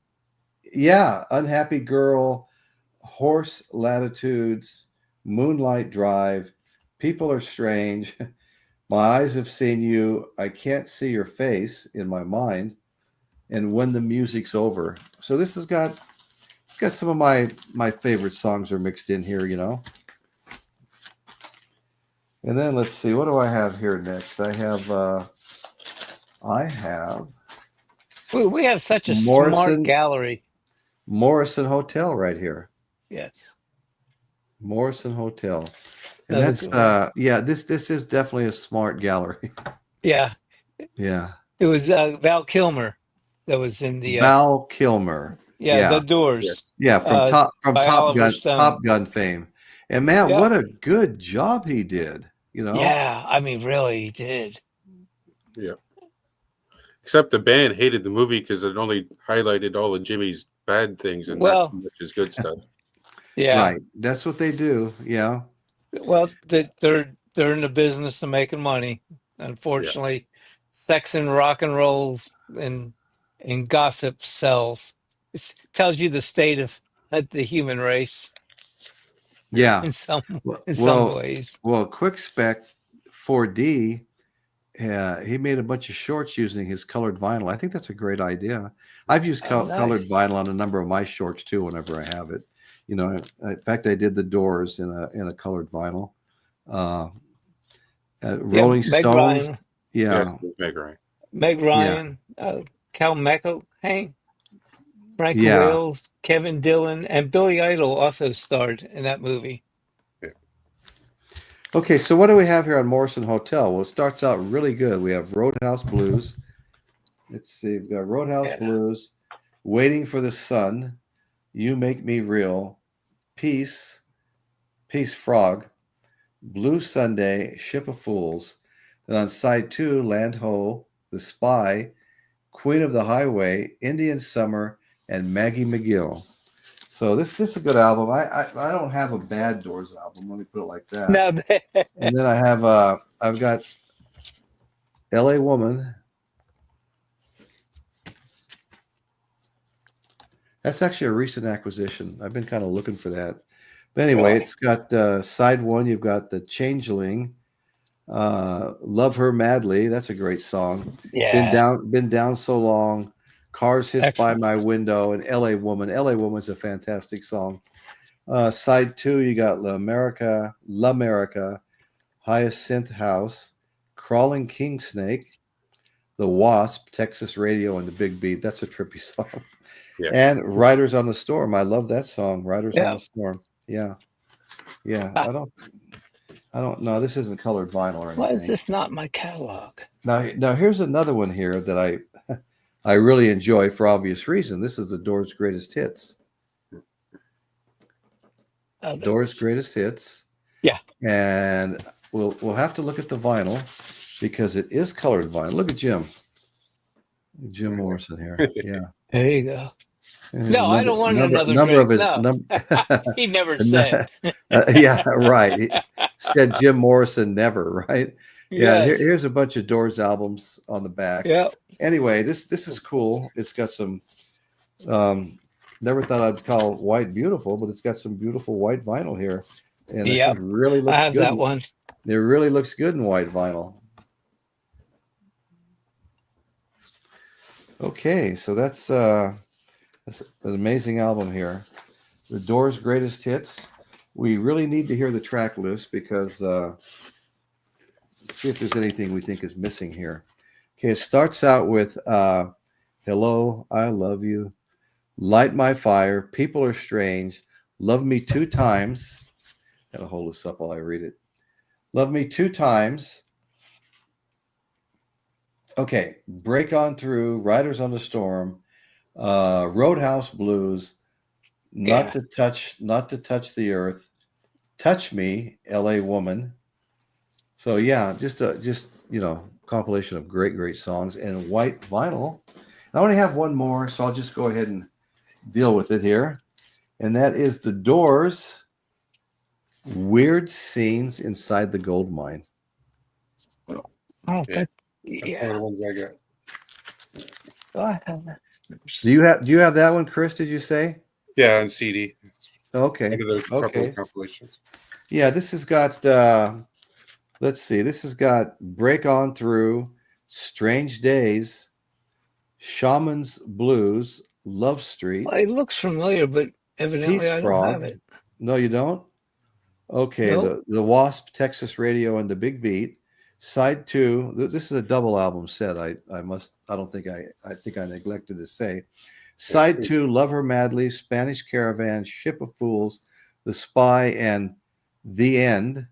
[SPEAKER 1] Yeah, Unhappy Girl, Horse Latitudes, Moonlight Drive, People Are Strange, My Eyes Have Seen You, I Can't See Your Face in My Mind, and When the Music's Over. So this has got some of my favorite songs are mixed in here, you know. And then let's see, what do I have here next? I have
[SPEAKER 2] We have such a smart gallery.
[SPEAKER 1] Morrison Hotel right here.
[SPEAKER 2] Yes.
[SPEAKER 1] Morrison Hotel. And that's this is definitely a smart gallery.
[SPEAKER 2] Yeah.
[SPEAKER 1] Yeah.
[SPEAKER 2] It was Val Kilmer that was in the
[SPEAKER 1] Val Kilmer.
[SPEAKER 2] Yeah, The Doors.
[SPEAKER 1] Yeah, from Top Gun fame. And man, what a good job he did, you know.
[SPEAKER 2] Yeah, I mean really he did.
[SPEAKER 4] Yeah. Except the band hated the movie because it only highlighted all of Jimmy's bad things and not too much his good stuff.
[SPEAKER 2] Yeah.
[SPEAKER 1] Right. That's what they do. Yeah.
[SPEAKER 2] Well, they're in the business of making money. Unfortunately, sex and rock and rolls and gossip sells. It tells you the state of the human race.
[SPEAKER 1] Yeah.
[SPEAKER 2] In some ways.
[SPEAKER 1] Well, Quick Spec 4D, he made a bunch of shorts using his colored vinyl. I think that's a great idea. I've used colored vinyl on a number of my shorts too whenever I have it. You know, in fact, I did the Doors in a colored vinyl. Rolling Stones.
[SPEAKER 2] Ryan.
[SPEAKER 1] Yeah.
[SPEAKER 4] Meg Ryan.
[SPEAKER 2] Cal McElhaney, Frank Wales, Kevin Dillon, and Billy Idol also starred in that movie.
[SPEAKER 1] Yeah. Okay, so what do we have here on Morrison Hotel? Well, it starts out really good. We have Roadhouse Blues. Let's see. We've got Roadhouse Blues, Waiting for the Sun, You Make Me Real, Peace Frog, Blue Sunday, Ship of Fools. Then on side 2, Land Ho, The Spy, Queen of the Highway, Indian Summer, and Maggie McGill. So this is a good album. I don't have a bad Doors album. Let me put it like that.
[SPEAKER 2] No.
[SPEAKER 1] And then I have I've got L.A. Woman. That's actually a recent acquisition. I've been kind of looking for that. But anyway, it's got side 1. You've got The Changeling, Love Her Madly. That's a great song.
[SPEAKER 2] Yeah.
[SPEAKER 1] Been down so long. Cars Hiss by My Window, and L.A. Woman. L.A. Woman's a fantastic song. Side 2, you got La America, Hyacinth House, Crawling King Snake, The Wasp, Texas Radio, and The Big Beat. That's a trippy song. Yeah. And Riders on the Storm. I love that song. Riders on the Storm. Yeah. Yeah. I don't know. This isn't colored vinyl or anything.
[SPEAKER 2] Why is this not my catalog?
[SPEAKER 1] Now here's another one here that I really enjoy for obvious reason. This is the Doors' greatest hits. Doors' greatest hits.
[SPEAKER 2] Yeah.
[SPEAKER 1] And we'll have to look at the vinyl because it is colored vinyl. Look at Jim Morrison here. Yeah.
[SPEAKER 2] There you go. No, I don't want another number of his. No. He never said.
[SPEAKER 1] Yeah, right. He said Jim Morrison never, right? Yeah.
[SPEAKER 2] Yes.
[SPEAKER 1] Here's a bunch of Doors albums on the back.
[SPEAKER 2] Yeah.
[SPEAKER 1] Anyway, this is cool. It's got some. Never thought I'd call white beautiful, but it's got some beautiful white vinyl here, and it really looks.
[SPEAKER 2] I have
[SPEAKER 1] good.
[SPEAKER 2] that one.
[SPEAKER 1] It really looks good in white vinyl. Okay, so that's an amazing album here. The Doors' greatest hits. We really need to hear the track list because let's see if there's anything we think is missing here. Okay, it starts out with Hello, I Love You, Light My Fire, People Are Strange, Love Me Two Times. Gotta hold this up while I read it. Love Me Two Times. Okay, Break On Through, Riders on the Storm, Roadhouse Blues, Not to Touch the Earth, Touch Me, L.A. Woman. So yeah, just compilation of great songs and white vinyl. I only have one more, so I'll just go ahead and deal with it here, and that is the Doors' Weird Scenes Inside the Gold Mine.
[SPEAKER 2] Oh,
[SPEAKER 4] that's one of the ones I got.
[SPEAKER 2] Oh, I have that.
[SPEAKER 1] Do you have that one, Chris? Did you say?
[SPEAKER 4] Yeah, on CD.
[SPEAKER 1] Okay.
[SPEAKER 4] One of the couple of compilations.
[SPEAKER 1] Yeah, this has got. Let's see. This has got "Break On Through," "Strange Days," "Shaman's Blues," "Love Street,"
[SPEAKER 2] Well, it looks familiar, but evidently
[SPEAKER 1] "Peace
[SPEAKER 2] I don't have
[SPEAKER 1] Frog."
[SPEAKER 2] it.
[SPEAKER 1] No, you don't. Okay,
[SPEAKER 2] Nope.
[SPEAKER 1] the Wasp, Texas Radio, and the Big Beat. Side 2. This is a double album set. I think I neglected to say. Side 2, Love Her Madly, Spanish Caravan, Ship of Fools, The Spy, and The End.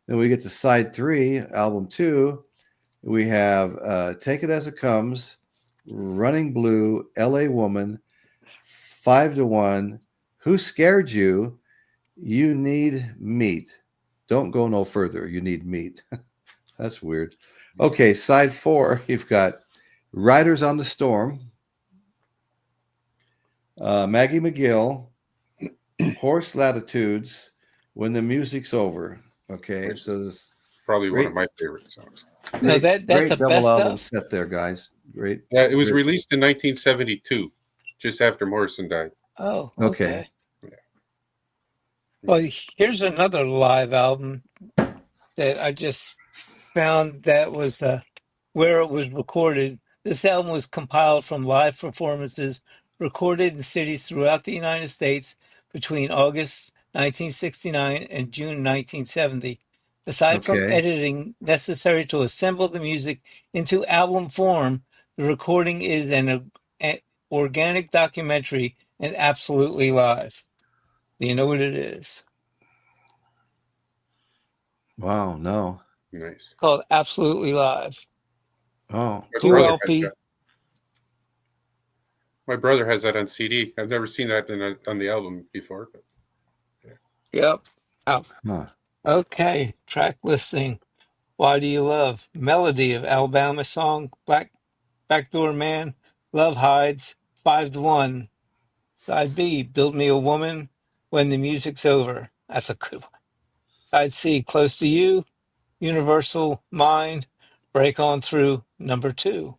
[SPEAKER 1] Then we get to side 3, album 2. We have Take It As It Comes, Running Blue, LA Woman, 5 to 1, Who Scared You? You Need Meat. Don't go no further. You need meat. That's weird. Okay, side 4, you've got Riders on the Storm, Maggie McGill, Horse Latitudes, When the Music's Over. Okay, so this
[SPEAKER 4] Probably one of my favorite songs.
[SPEAKER 2] No, that's
[SPEAKER 1] great
[SPEAKER 2] a
[SPEAKER 1] double
[SPEAKER 2] best
[SPEAKER 1] album
[SPEAKER 2] of.
[SPEAKER 1] set there, guys. Great.
[SPEAKER 4] Yeah, it was released in 1972, just after Morrison died.
[SPEAKER 2] Oh,
[SPEAKER 1] Okay.
[SPEAKER 2] okay. Well, here's another live album that I just found that was where it was recorded. This album was compiled from live performances recorded in cities throughout the United States between August 1969 and June 1970. Aside from
[SPEAKER 1] Okay.
[SPEAKER 2] editing necessary to assemble the music into album form, the recording is an organic documentary and absolutely live. Do you know what it is?
[SPEAKER 1] Wow, no.
[SPEAKER 4] Nice.
[SPEAKER 2] It's called Absolutely Live.
[SPEAKER 1] Oh,
[SPEAKER 2] QLP.
[SPEAKER 4] My brother has that on CD. I've never seen that on the album before. But
[SPEAKER 2] Yep. Oh.
[SPEAKER 1] huh.
[SPEAKER 2] Okay. Track listing. Why Do You Love? Melody of Alabama song. Backdoor Man. Love Hides. 5 to 1. Side B. Build Me a Woman. When the Music's Over. That's a good one. Side C. Close to You. Universal Mind. Break On Through. Number 2.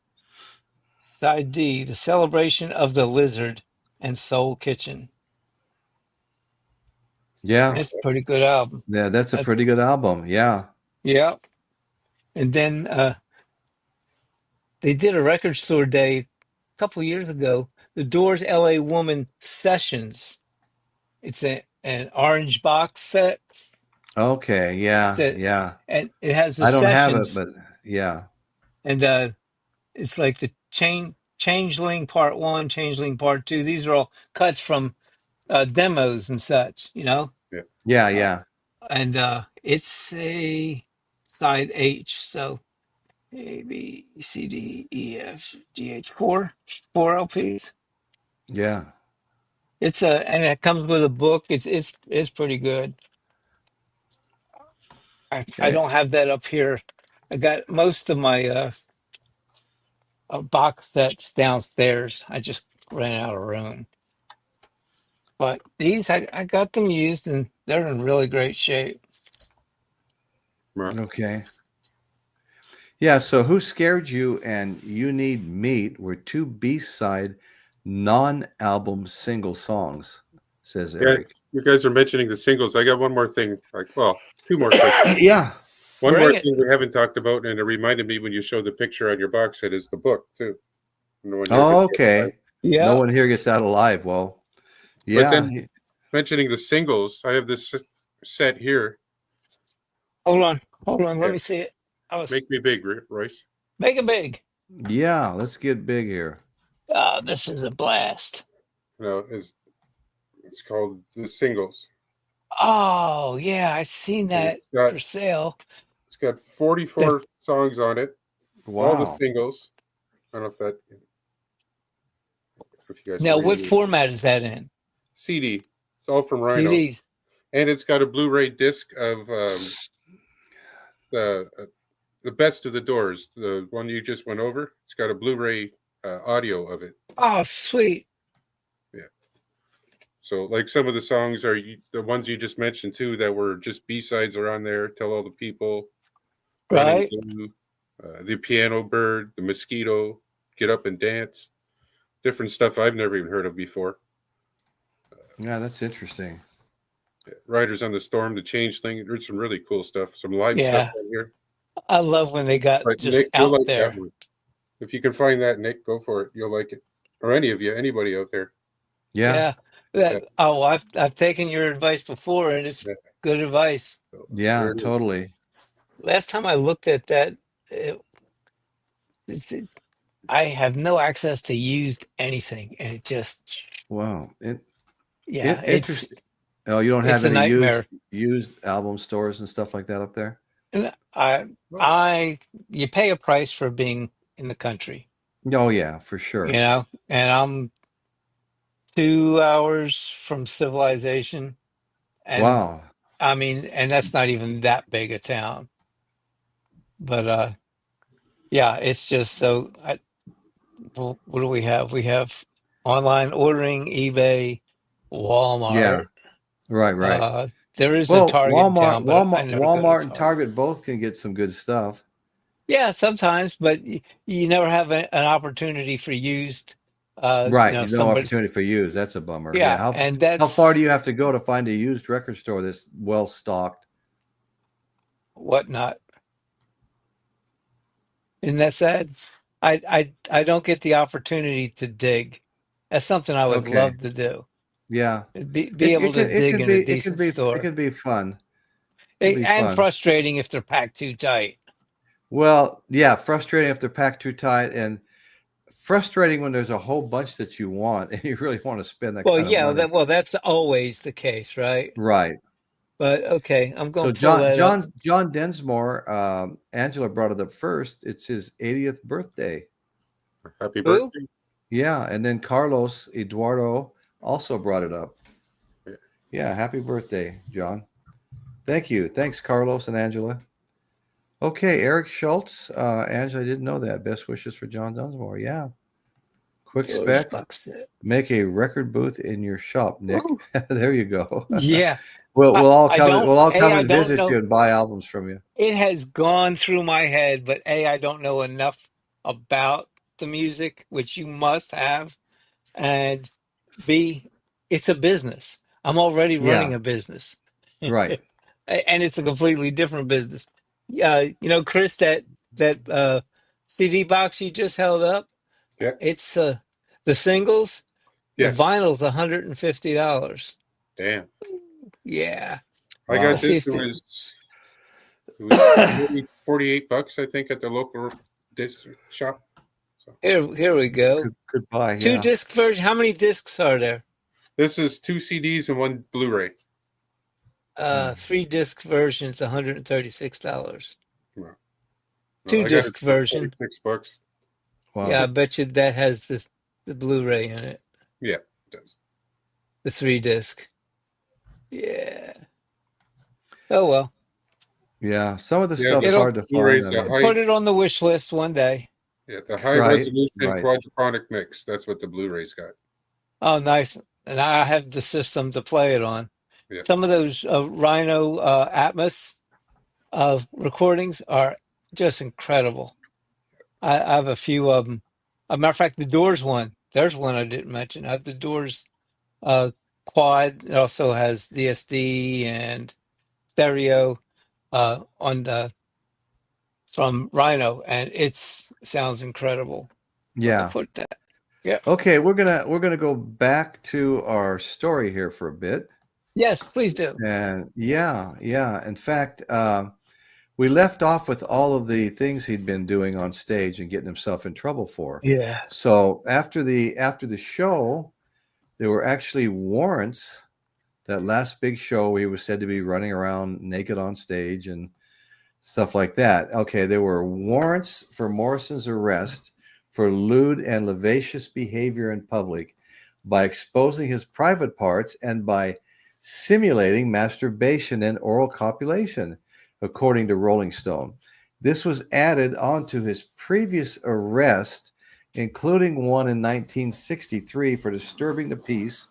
[SPEAKER 2] Side D. The Celebration of the Lizard and Soul Kitchen.
[SPEAKER 1] Yeah.
[SPEAKER 2] It's a pretty good album.
[SPEAKER 1] Yeah, that's a pretty good album. Yeah.
[SPEAKER 2] Yeah. And then they did a record store day a couple years ago. The Doors LA Woman Sessions. It's an orange box set.
[SPEAKER 1] Okay. Yeah.
[SPEAKER 2] And it has the
[SPEAKER 1] I don't
[SPEAKER 2] sessions.
[SPEAKER 1] have it, but yeah.
[SPEAKER 2] And it's like the Changeling Part 1, Changeling Part 2. These are all cuts from demos and such, you know?
[SPEAKER 1] Yeah.
[SPEAKER 2] And it's a side H, so A, B, C, D, E, F, G, H, four LPs.
[SPEAKER 1] Yeah.
[SPEAKER 2] And it comes with a book. It's pretty good. I don't have that up here. I got most of my box sets downstairs. I just ran out of room. But these, I got them used, and they're in really great shape.
[SPEAKER 4] Right.
[SPEAKER 1] Okay. Yeah, so Who Scared You and You Need Meat were 2 B-side non-album single songs, says Eric.
[SPEAKER 4] You guys are mentioning the singles. I got one more thing. 2 more things.
[SPEAKER 1] Yeah.
[SPEAKER 4] One more thing we haven't talked about, and it reminded me when you showed the picture on your box set, is the book, too.
[SPEAKER 1] Okay.
[SPEAKER 2] Yeah.
[SPEAKER 1] No one here gets out alive. Well, yeah.
[SPEAKER 4] But then, mentioning the singles, I have this set here.
[SPEAKER 2] Hold on. Let me see it.
[SPEAKER 4] Make me big, Royce.
[SPEAKER 2] Make it big.
[SPEAKER 1] Yeah, let's get big here.
[SPEAKER 2] This is a blast.
[SPEAKER 4] No, it's called The Singles.
[SPEAKER 2] Oh, yeah, I seen that for sale.
[SPEAKER 4] It's got 44 songs on it.
[SPEAKER 1] Wow.
[SPEAKER 4] All the singles. I don't know if that... If you guys
[SPEAKER 2] Now, what format is that in?
[SPEAKER 4] CD. It's all from Rhino.
[SPEAKER 2] CDs.
[SPEAKER 4] And it's got a Blu-ray disc of the Best of the Doors, the one you just went over. It's got a Blu-ray audio of it.
[SPEAKER 2] Oh, sweet.
[SPEAKER 4] Yeah. So, like, some of the songs are the ones you just mentioned, too, that were just B-sides are on there. Tell All the People.
[SPEAKER 2] Right.
[SPEAKER 4] Blue, the Piano Bird, the Mosquito, Get Up and Dance. Different stuff I've never even heard of before.
[SPEAKER 1] Yeah, that's interesting.
[SPEAKER 4] Riders on the Storm, The Change Thing. There's some really cool stuff. Some live stuff
[SPEAKER 2] Yeah,
[SPEAKER 4] on here.
[SPEAKER 2] I love when they got
[SPEAKER 4] But
[SPEAKER 2] just
[SPEAKER 4] Nick, you'll
[SPEAKER 2] out
[SPEAKER 4] like
[SPEAKER 2] there.
[SPEAKER 4] that one. If you can find that, Nick, go for it. You'll like it. Or anybody out there.
[SPEAKER 1] Yeah.
[SPEAKER 2] Oh, I've taken your advice before, and it's
[SPEAKER 4] Yeah.
[SPEAKER 2] good advice.
[SPEAKER 4] So,
[SPEAKER 1] Yeah,
[SPEAKER 4] there it is.
[SPEAKER 1] totally.
[SPEAKER 2] Last time I looked at that, I have no access to used anything, and it just
[SPEAKER 1] Wow.
[SPEAKER 2] yeah,
[SPEAKER 1] Interesting. Oh, you don't
[SPEAKER 2] it's
[SPEAKER 1] have
[SPEAKER 2] a
[SPEAKER 1] any
[SPEAKER 2] nightmare.
[SPEAKER 1] used album stores and stuff like that up there?
[SPEAKER 2] And you pay a price for being in the country,
[SPEAKER 1] Oh yeah, for
[SPEAKER 2] you
[SPEAKER 1] sure.
[SPEAKER 2] know, and I'm 2 hours from civilization, and
[SPEAKER 1] Wow.
[SPEAKER 2] I mean, and that's not even that big a town, but yeah, it's just so. Well, what do we have? We have online ordering, eBay,
[SPEAKER 1] Yeah.
[SPEAKER 2] Walmart.
[SPEAKER 1] Right.
[SPEAKER 2] There is a
[SPEAKER 1] Well,
[SPEAKER 2] Target in town, but I never go to
[SPEAKER 1] Walmart and
[SPEAKER 2] Target.
[SPEAKER 1] Target both can get some good stuff.
[SPEAKER 2] Yeah, sometimes, but you never have an opportunity for used.
[SPEAKER 1] Right. No
[SPEAKER 2] Somebody.
[SPEAKER 1] opportunity for used. That's a bummer.
[SPEAKER 2] Yeah,
[SPEAKER 1] Yeah.
[SPEAKER 2] and
[SPEAKER 1] How far do
[SPEAKER 2] that's
[SPEAKER 1] you have to go to find a used record store that's well stocked?
[SPEAKER 2] whatnot. Isn't that sad? I don't get the opportunity to dig. That's something I would
[SPEAKER 1] Okay.
[SPEAKER 2] love to do.
[SPEAKER 1] Yeah.
[SPEAKER 2] Be able to dig in a decent
[SPEAKER 1] It
[SPEAKER 2] store.
[SPEAKER 1] can be fun. It'll be
[SPEAKER 2] And
[SPEAKER 1] fun.
[SPEAKER 2] frustrating if they're packed too tight.
[SPEAKER 1] Well, yeah, frustrating if they're packed too tight, and frustrating when there's a whole bunch that you want and you really want to spend that
[SPEAKER 2] Well,
[SPEAKER 1] kind of
[SPEAKER 2] yeah,
[SPEAKER 1] money.
[SPEAKER 2] that's always the case, right?
[SPEAKER 1] Right.
[SPEAKER 2] But okay, I'm
[SPEAKER 1] So
[SPEAKER 2] going to pull that up.
[SPEAKER 1] John Densmore, Angela brought it up first. It's his 80th birthday.
[SPEAKER 4] Happy
[SPEAKER 2] Who?
[SPEAKER 4] birthday.
[SPEAKER 1] Yeah, and then Carlos Eduardo also brought it up. Yeah, happy birthday, John. Thank you. Thanks, Carlos and Angela. Okay, Eric Schultz. Angela, I didn't know that. Best wishes for John Densmore. Yeah. Quick spec. Make a record booth in your shop, Nick. There you go.
[SPEAKER 2] Yeah.
[SPEAKER 1] We'll all come and visit
[SPEAKER 2] know.
[SPEAKER 1] you and buy albums from you.
[SPEAKER 2] It has gone through my head, but I don't know enough about the music, which you must have, and B, it's a business. I'm already running a business.
[SPEAKER 1] Right.
[SPEAKER 2] And it's a completely different business. Chris, that CD box you just held up,
[SPEAKER 4] Yeah.
[SPEAKER 2] it's the singles,
[SPEAKER 4] Yes.
[SPEAKER 2] the vinyl's $150.
[SPEAKER 4] Damn.
[SPEAKER 2] Yeah.
[SPEAKER 4] I
[SPEAKER 1] Wow.
[SPEAKER 4] got this. It was $48, I think, at the local disc shop. So
[SPEAKER 2] Here we go.
[SPEAKER 1] Good buy.
[SPEAKER 2] Two disc version. How many discs are there?
[SPEAKER 4] this is 2 CDs and 1 Blu-ray.
[SPEAKER 2] 3 disc version's $136.
[SPEAKER 4] Wow.
[SPEAKER 2] 2
[SPEAKER 4] I got
[SPEAKER 2] disc
[SPEAKER 4] it for
[SPEAKER 2] version.
[SPEAKER 4] $46.
[SPEAKER 1] Wow.
[SPEAKER 2] Yeah, I bet you that has the Blu-ray in it.
[SPEAKER 4] Yeah, it does.
[SPEAKER 2] The 3 disc. Yeah. Oh well.
[SPEAKER 1] Yeah, some of the stuff's hard to
[SPEAKER 4] Blu-ray's
[SPEAKER 1] find.
[SPEAKER 2] Put it on the wish list one day.
[SPEAKER 4] Yeah, the high resolution quadraphonic mix. That's what the Blu-ray's got.
[SPEAKER 2] Oh, nice. And I have the system to play it on.
[SPEAKER 4] Yeah.
[SPEAKER 2] Some of those Rhino Atmos recordings are just incredible. I have a few of them. As a matter of fact, the Doors one. There's one I didn't mention. I have the Doors quad. It also has DSD and stereo from Rhino, and it sounds incredible.
[SPEAKER 1] Yeah.
[SPEAKER 2] Put that. Yeah.
[SPEAKER 1] Okay, we're gonna go back to our story here for a bit.
[SPEAKER 2] Yes, please do.
[SPEAKER 1] And yeah. In fact, we left off with all of the things he'd been doing on stage and getting himself in trouble for.
[SPEAKER 2] Yeah.
[SPEAKER 1] So after the show, there were actually warrants. That last big show, he was said to be running around naked on stage and stuff like that. Okay, there were warrants for Morrison's arrest for lewd and lascivious behavior in public by exposing his private parts and by simulating masturbation and oral copulation, according to Rolling Stone. This was added onto his previous arrest, including one in 1963 for disturbing the peace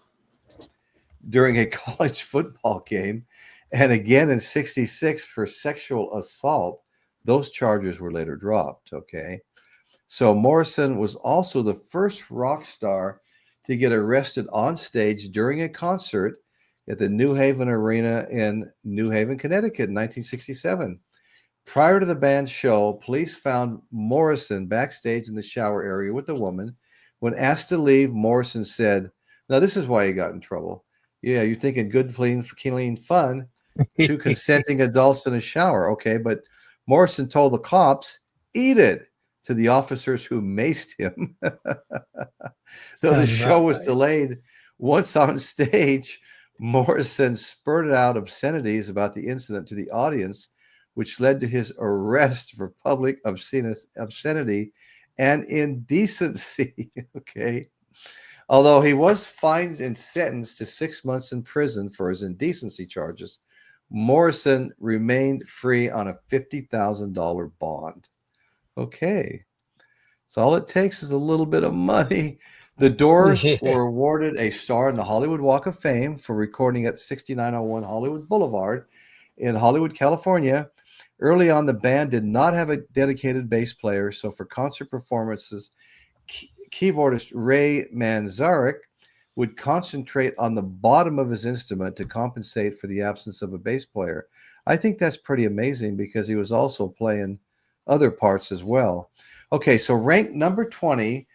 [SPEAKER 1] during a college football game, and again in 66 for sexual assault. Those charges were later dropped. Okay. So Morrison was also the first rock star to get arrested on stage during a concert at the New Haven Arena in New Haven, Connecticut in 1967. Prior to the band's show, police found Morrison backstage in the shower area with a woman. When asked to leave, Morrison said, now this is why he got in trouble. Yeah, you're thinking good, clean fun. Two consenting adults in a shower. Okay, but Morrison told the cops, eat it, to the officers who maced him. So the show was delayed. Once on stage, Morrison spurted out obscenities about the incident to the audience, which led to his arrest for public obscenity and indecency. Okay. Although he was fined and sentenced to 6 months in prison for his indecency charges, Morrison remained free on a $50,000 bond. Okay. So all it takes is a little bit of money. The Doors were awarded a star in the Hollywood Walk of Fame for recording at 6901 Hollywood Boulevard in Hollywood, California. Early on, the band did not have a dedicated bass player, so for concert performances, keyboardist Ray Manzarek would concentrate on the bottom of his instrument to compensate for the absence of a bass player. I think that's pretty amazing because he was also playing other parts as well. Okay, so ranked number 20,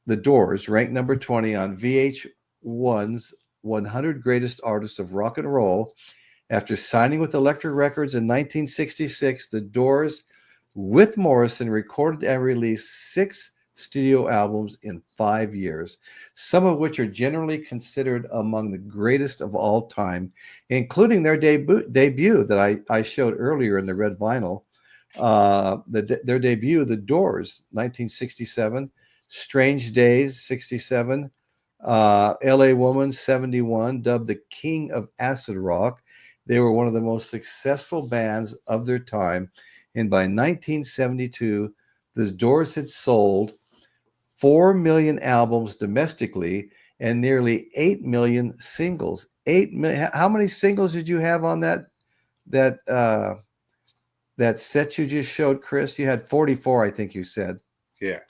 [SPEAKER 1] the Doors ranked number 20 on VH1's 100 Greatest Artists of Rock and Roll. After signing with Elektra Records in 1966, the Doors, with Morrison, recorded and released 6 studio albums in 5 years, some of which are generally considered among the greatest of all time, including their debut that I showed earlier in the red vinyl. Their debut, The Doors, 1967, Strange Days, 67, LA Woman, 71, dubbed the King of Acid Rock. They were one of the most successful bands of their time, and by 1972, the Doors had sold 4 million albums domestically and nearly 8 million singles. 8 million. How many singles did you have on that set you just showed, Chris? You had 44, I think you said.
[SPEAKER 4] Yeah.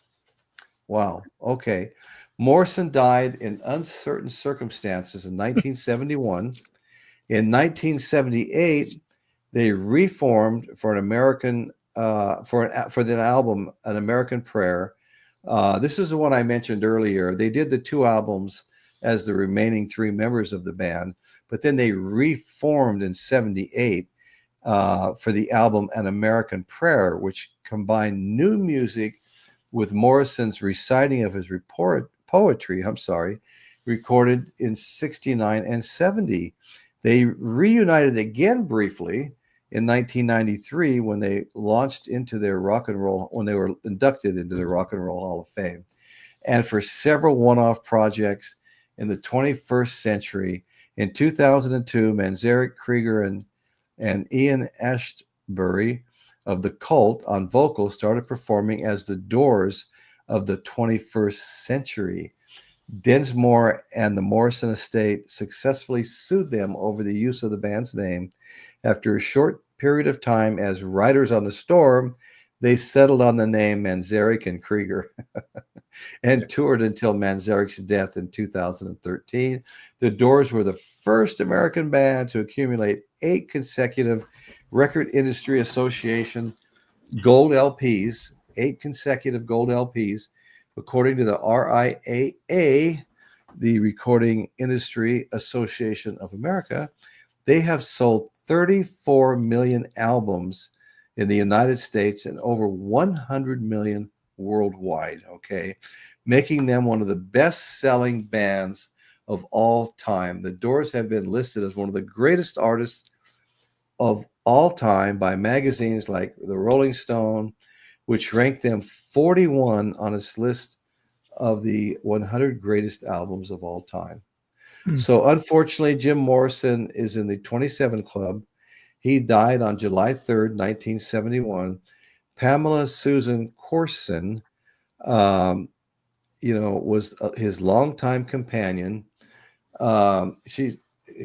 [SPEAKER 1] Wow. Okay. Morrison died in uncertain circumstances in 1971. In 1978, they reformed for an American for the album An American Prayer. This is the one I mentioned earlier. They did the 2 albums as the remaining 3 members of the band, but then they reformed in 78 for the album An American Prayer, which combined new music with Morrison's reciting of his poetry, recorded in 69 and 70. They reunited again briefly in 1993 when they launched into their rock and roll, when they were inducted into the Rock and Roll Hall of Fame. And for several one-off projects in the 21st century, in 2002, Manzarek, Krieger, and Ian Ashbury of The Cult on vocals started performing as the Doors of the 21st century. Densmore and the Morrison estate successfully sued them over the use of the band's name. After a short period of time as Riders on the Storm, they settled on the name Manzarek and Krieger and toured until Manzarek's death in 2013. The Doors were the first American band to accumulate 8 consecutive Record Industry Association gold LPs, 8 consecutive gold LPs. According to the RIAA, the Recording Industry Association of America, they have sold 34 million albums in the United States and over 100 million worldwide, okay, making them one of the best-selling bands of all time. The Doors have been listed as one of the greatest artists of all time by magazines like the Rolling Stone, which ranked them 41 on its list of the 100 greatest albums of all time. So unfortunately, Jim Morrison is in the 27 club. He died on July 3rd, 1971. Pamela Susan Corson, was his longtime companion. She's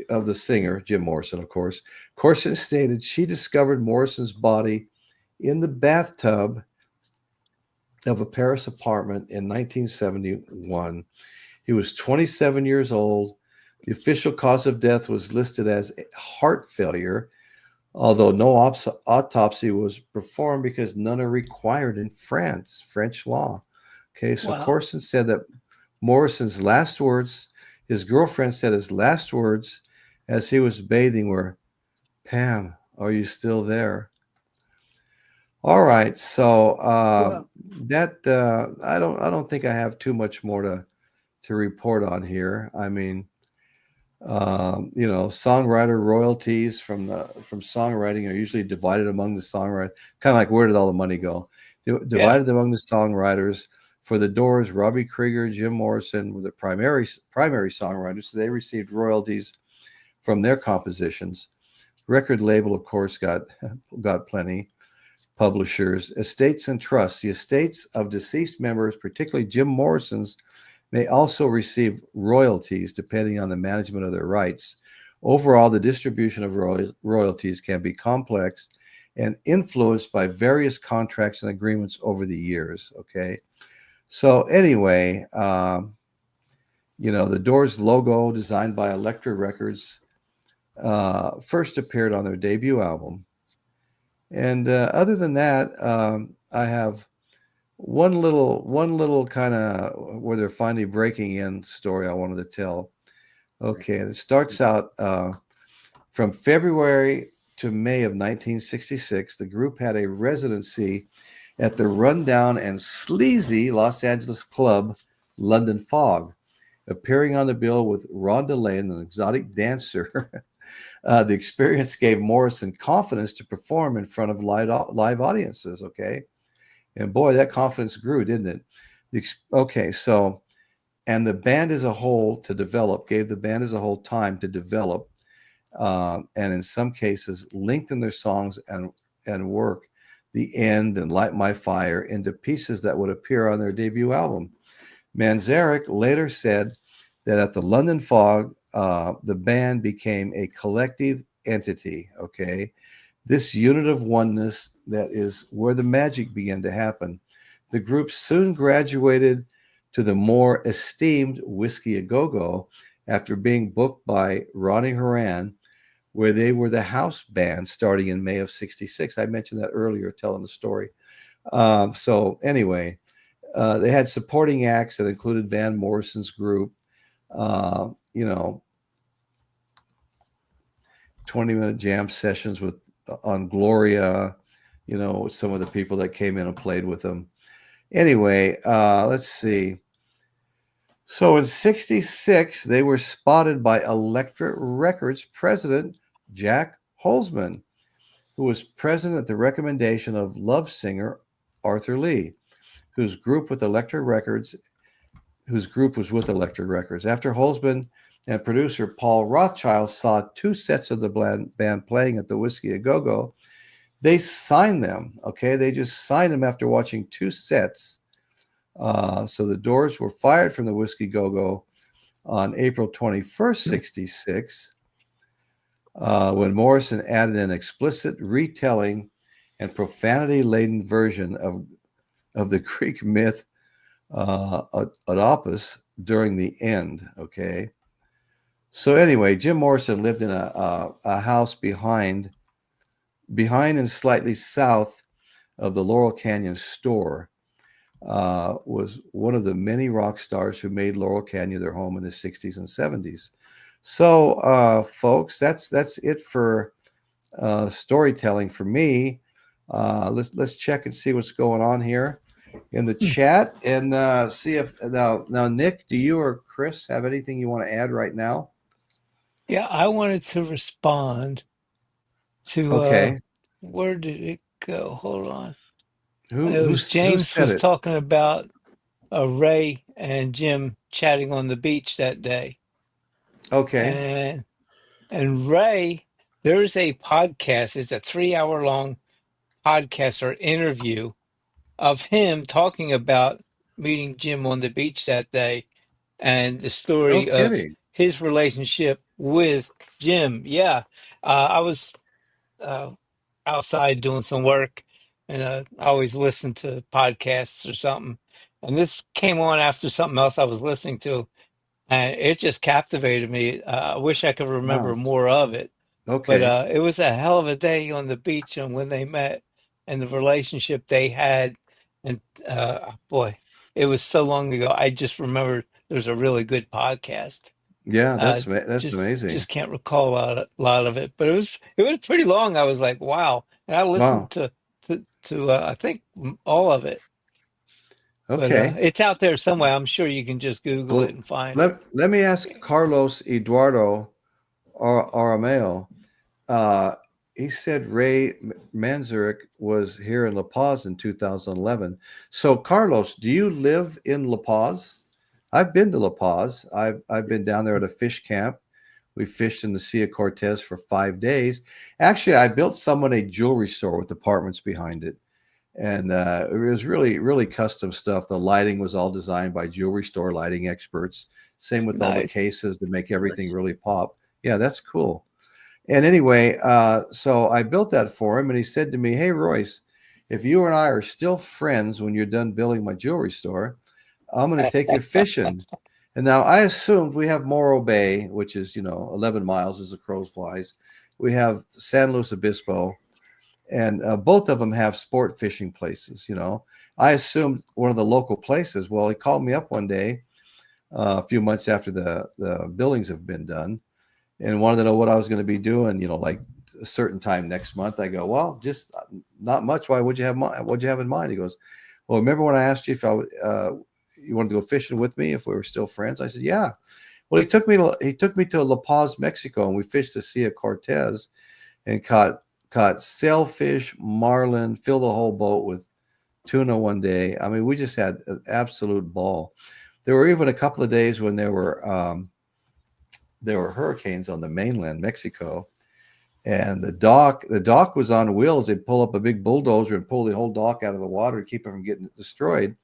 [SPEAKER 1] of the singer, Jim Morrison, of course. Corson stated she discovered Morrison's body in the bathtub of a Paris apartment in 1971. He was 27 years old. The official cause of death was listed as heart failure, although no autopsy was performed because none are required in France, French law. Okay, so Corson said that Morrison's last words, his girlfriend said his last words as he was bathing were, "Pam, are you still there?" All right, so I don't think I have too much more to report on here. I mean, songwriter royalties from songwriting are usually divided among the songwriters. Kind of like, where did all the money go? Divided among the songwriters. For the Doors, Robby Krieger, Jim Morrison were the primary songwriters. So they received royalties from their compositions. Record label, of course, got plenty. Publishers, estates and trusts. The estates of deceased members, particularly Jim Morrison's, may also receive royalties depending on the management of their rights. Overall, the distribution of royalties can be complex and influenced by various contracts and agreements over the years. Okay. So anyway, the Doors logo, designed by Elektra Records, first appeared on their debut album. And other than that, I have one little kind of where they're finally breaking in story I wanted to tell. Okay, and it starts out from February to May of 1966. The group had a residency at the rundown and sleazy Los Angeles club London Fog, appearing on the bill with Rhonda Lane, an exotic dancer. The experience gave Morrison confidence to perform in front of live audiences. Okay, and boy, that confidence grew, didn't it? So, and the band as a whole gave the band as a whole time to develop, and in some cases lengthen their songs and work The End and Light My Fire into pieces that would appear on their debut album. Manzarek later said that at the London Fog, the band became a collective entity. Okay, this unit of oneness, that is where the magic began to happen. The group soon graduated to the more esteemed Whiskey A Go-Go after being booked by Ronnie Horan, where they were the house band starting in May of '66. I mentioned that earlier, telling the story. So anyway, they had supporting acts that included Van Morrison's group, 20-minute jam sessions on Gloria, some of the people that came in and played with them. Anyway, let's see. So in '66, they were spotted by Elektra Records president Jack Holzman, who was present at the recommendation of love singer Arthur Lee, whose group was with Elektra Records. After Holzman and producer Paul Rothchild saw 2 sets of the band playing at the Whiskey A Go-Go, they signed them. Okay, they just signed them after watching 2 sets. So the Doors were fired from the Whiskey Go-Go on April 21st, '66, when Morrison added an explicit retelling and profanity-laden version of the Greek myth Oedipus during The End. Okay. So anyway, Jim Morrison lived in a house behind and slightly south of the Laurel Canyon store. Was one of the many rock stars who made Laurel Canyon their home in the '60s and '70s. So, folks, that's it for storytelling for me. Let's check and see what's going on here in the chat and see if now Nick, do you or Chris have anything you want to add right now?
[SPEAKER 2] Yeah, I wanted to respond to
[SPEAKER 1] Okay.
[SPEAKER 2] Where did it go? Hold on.
[SPEAKER 1] Who
[SPEAKER 2] James
[SPEAKER 1] said
[SPEAKER 2] was
[SPEAKER 1] it?
[SPEAKER 2] talking about Ray and Jim chatting on the beach that day.
[SPEAKER 1] Okay.
[SPEAKER 2] And Ray, there's a podcast, it's a 3-hour long podcast or interview of him talking about meeting Jim on the beach that day and the story
[SPEAKER 1] No
[SPEAKER 2] of
[SPEAKER 1] kidding.
[SPEAKER 2] his relationship with Jim. Yeah. I was outside doing some work, and I always listen to podcasts or something. And this came on after something else I was listening to. and it just captivated me. I wish I could remember
[SPEAKER 1] Wow.
[SPEAKER 2] more of it, but
[SPEAKER 1] Okay.
[SPEAKER 2] it was a hell of a day on the beach and when they met and the relationship they had. And boy, it was so long ago. I just remember there's a really good podcast.
[SPEAKER 1] Yeah,
[SPEAKER 2] Uh,
[SPEAKER 1] that's amazing.
[SPEAKER 2] just can't recall a lot of it, but it was pretty long. I was like, wow, and I listened
[SPEAKER 1] Wow.
[SPEAKER 2] to I think all of it, but
[SPEAKER 1] Okay.
[SPEAKER 2] it's out there somewhere. I'm sure you can just Google it
[SPEAKER 1] Well,
[SPEAKER 2] and find it.
[SPEAKER 1] let me ask Carlos Eduardo Arameo. Uh, he said Ray Manzarek was here in La Paz in 2011. So, Carlos, do you live in La Paz? I've been to La Paz. I've been down there at a fish camp. We fished in the Sea of Cortez for 5 days. Actually, I built someone a jewelry store with apartments behind it. And it was really, really custom stuff. The lighting was all designed by jewelry store lighting experts. Same with all the
[SPEAKER 2] Nice.
[SPEAKER 1] cases to make everything really pop. Yeah, that's cool. And anyway, so I built that for him, and he said to me, "Hey, Royce, if you and I are still friends when you're done building my jewelry store, I'm going to take you fishing." And now I assumed we have Morro Bay, which is 11 miles as the crow flies. We have San Luis Obispo, and both of them have sport fishing places. I assumed one of the local places. Well, he called me up one day, a few months after the buildings have been done, and wanted to know what I was going to be doing, like a certain time next month. I go, well, just not much. What'd you have in mind? He goes, well, remember when I asked you if you wanted to go fishing with me if we were still friends? I said, yeah. Well, he took me to La Paz, Mexico, and we fished the Sea of Cortez and caught sailfish, marlin, filled the whole boat with tuna one day. I mean, we just had an absolute ball. There were even a couple of days when there were hurricanes on the mainland Mexico, and the dock was on wheels. They'd pull up a big bulldozer and pull the whole dock out of the water to keep it from getting destroyed.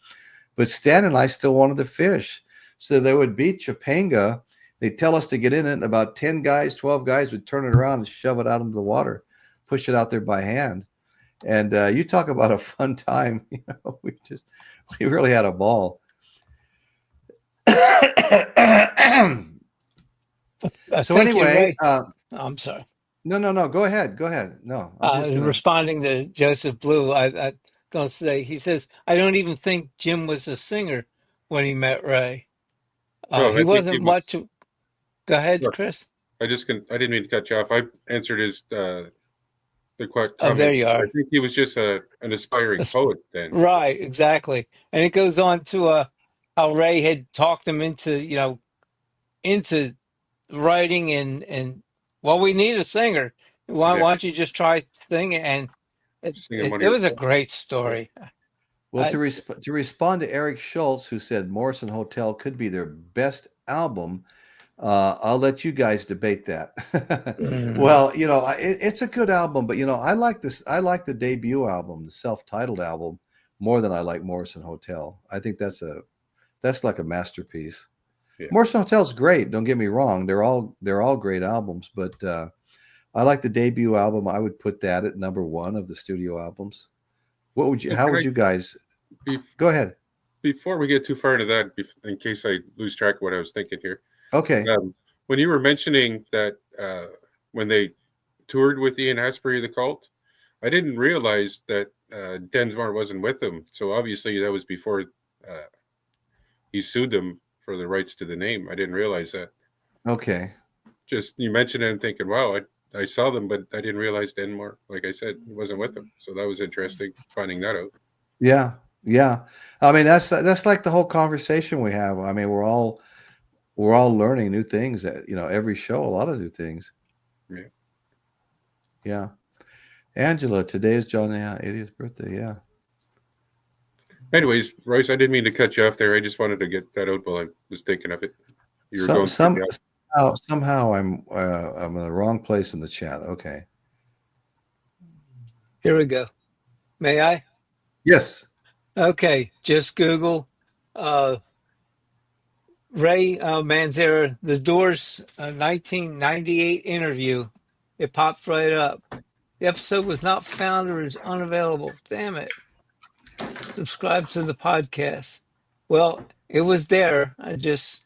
[SPEAKER 1] But Stan and I still wanted to fish, so they would beat Chapanga. They'd tell us to get in it, and about 10 guys, 12 guys would turn it around and shove it out into the water, push it out there by hand. And you talk about a fun time. We really had a ball. So
[SPEAKER 2] Thank you,
[SPEAKER 1] anyway,
[SPEAKER 2] Ray. I'm sorry.
[SPEAKER 1] no. Go ahead. No, I'm just gonna.
[SPEAKER 2] Responding to Joseph Blue, I gonna say he says I don't even think Jim was a singer when he met Ray.
[SPEAKER 4] No,
[SPEAKER 2] He
[SPEAKER 4] I think he
[SPEAKER 2] wasn't
[SPEAKER 4] was.
[SPEAKER 2] much. Go ahead,
[SPEAKER 4] Look,
[SPEAKER 2] Chris.
[SPEAKER 4] I didn't mean to cut you off. I answered his the
[SPEAKER 2] Oh, there
[SPEAKER 4] comment.
[SPEAKER 2] you
[SPEAKER 4] I
[SPEAKER 2] are.
[SPEAKER 4] think he was just an aspiring
[SPEAKER 2] That's
[SPEAKER 4] poet then.
[SPEAKER 2] right, exactly. And it goes on to how Ray had talked him into writing and well, we need a singer. Why
[SPEAKER 4] Yeah,
[SPEAKER 2] don't you just try singing? And it,
[SPEAKER 4] singing
[SPEAKER 2] it,
[SPEAKER 4] one of
[SPEAKER 2] it
[SPEAKER 4] your
[SPEAKER 2] was a
[SPEAKER 4] songs.
[SPEAKER 2] great
[SPEAKER 4] Yeah.
[SPEAKER 2] story.
[SPEAKER 1] Well,
[SPEAKER 2] I,
[SPEAKER 1] to respond to Eric Schultz, who said Morrison Hotel could be their best album, I'll let you guys debate that.
[SPEAKER 2] mm,
[SPEAKER 1] Well, it's a good album, but I like this. I like the debut album, the self-titled album, more than I like Morrison Hotel. I think that's like a masterpiece.
[SPEAKER 4] Yeah.
[SPEAKER 1] Morrison Hotel's great. Don't get me wrong; they're all great albums, but I like the debut album. I would put that at number one of the studio albums. How would you guys go ahead?
[SPEAKER 4] Before we get too far into that, in case I lose track of what I was thinking here,
[SPEAKER 1] Okay.
[SPEAKER 4] When you were mentioning that when they toured with Ian Astbury, the Cult, I didn't realize that Densmore wasn't with them. So obviously that was before he sued them for the rights to the name. I didn't realize that.
[SPEAKER 1] Okay.
[SPEAKER 4] Just you mentioned it and thinking, wow, I saw them, but I didn't realize Densmore, like I said, wasn't with them. So that was interesting finding that out.
[SPEAKER 1] Yeah. I mean, that's like the whole conversation we have. I mean, we're all learning new things at every show, a lot of new things. Yeah. Angela, today is John 80th birthday. Yeah.
[SPEAKER 4] Anyways, Royce, I didn't mean to cut you off there. I just wanted to get that out while I was thinking of it. You were
[SPEAKER 1] somehow I'm in the wrong place in the chat. Okay.
[SPEAKER 2] here we go. May I?
[SPEAKER 1] Yes.
[SPEAKER 2] Okay, just Google Ray Manzarek, The Doors 1998 interview. It popped right up. The episode was not found or is unavailable. Damn it. Subscribe to the podcast. Well, it was there. I just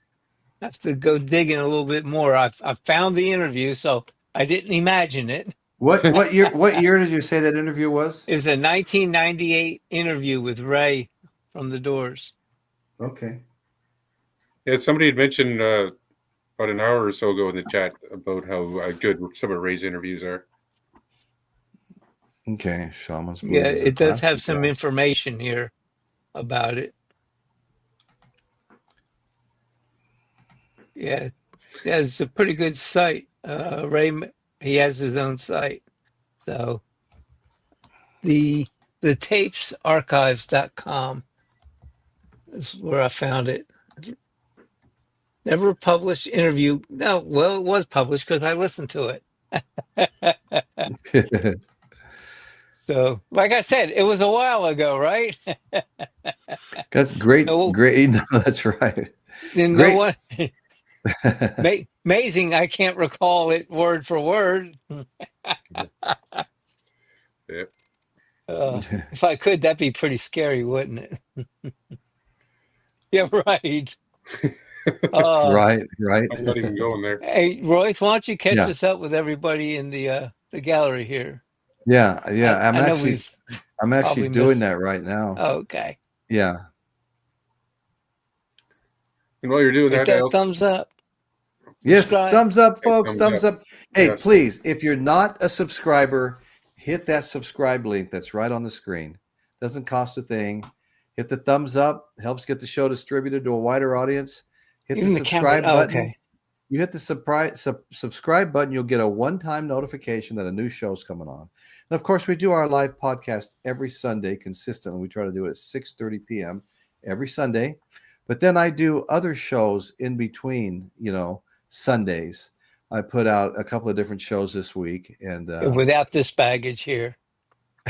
[SPEAKER 2] have to go digging a little bit more. I found the interview, so I didn't imagine it.
[SPEAKER 1] What year did you say that interview was?
[SPEAKER 2] It was a 1998 interview with Ray from the Doors.
[SPEAKER 1] Okay.
[SPEAKER 4] Yeah, somebody had mentioned about an hour or so ago in the chat about how good some of Ray's interviews are.
[SPEAKER 1] Okay, Shaman's Blues.
[SPEAKER 2] Yeah,
[SPEAKER 1] is a
[SPEAKER 2] it does have
[SPEAKER 1] classic,
[SPEAKER 2] some
[SPEAKER 1] yeah.
[SPEAKER 2] information here about it. Yeah, it's a pretty good site. Ray, he has his own site. So the tapesarchives.com is where I found it. Never published interview. No, well, it was published because I listened to it. So, like I said, it was a while ago, right?
[SPEAKER 1] That's great.
[SPEAKER 2] No,
[SPEAKER 1] great. No, that's right.
[SPEAKER 2] no
[SPEAKER 1] Great.
[SPEAKER 2] one. Amazing. I can't recall it word for word.
[SPEAKER 4] Yeah.
[SPEAKER 2] If I could, that'd be pretty scary, wouldn't it? Yeah, right.
[SPEAKER 1] Right.
[SPEAKER 4] I'm not even going there.
[SPEAKER 2] Hey, Royce, why don't you catch
[SPEAKER 1] Yeah.
[SPEAKER 2] us up with everybody in the gallery here?
[SPEAKER 1] Yeah.
[SPEAKER 2] I know we've
[SPEAKER 1] I'm actually
[SPEAKER 2] probably
[SPEAKER 1] doing
[SPEAKER 2] missed-
[SPEAKER 1] that right now.
[SPEAKER 2] Oh, okay.
[SPEAKER 1] Yeah.
[SPEAKER 4] And while you're doing
[SPEAKER 2] Hit
[SPEAKER 4] that,
[SPEAKER 2] that thumbs up.
[SPEAKER 1] Yes,
[SPEAKER 2] Subscribe.
[SPEAKER 1] thumbs up, folks.
[SPEAKER 4] Thumbs
[SPEAKER 1] Thumbs
[SPEAKER 4] up.
[SPEAKER 1] up. Hey,
[SPEAKER 4] Yes.
[SPEAKER 1] please, if you're not a subscriber, hit that subscribe link that's right on the screen. Doesn't cost a thing. Hit the thumbs up. Helps get the show distributed to a wider audience. Hit
[SPEAKER 2] Even
[SPEAKER 1] the
[SPEAKER 2] the camera.
[SPEAKER 1] subscribe
[SPEAKER 2] Oh,
[SPEAKER 1] button.
[SPEAKER 2] okay.
[SPEAKER 1] You hit the subscribe button, you'll get a one-time notification that a new show's coming on. And of course, we do our live podcast every Sunday consistently. We try to do it at 6:30 p.m. every Sunday. But then I do other shows in between, Sundays. I put out a couple of different shows this week, and
[SPEAKER 2] Without this baggage here.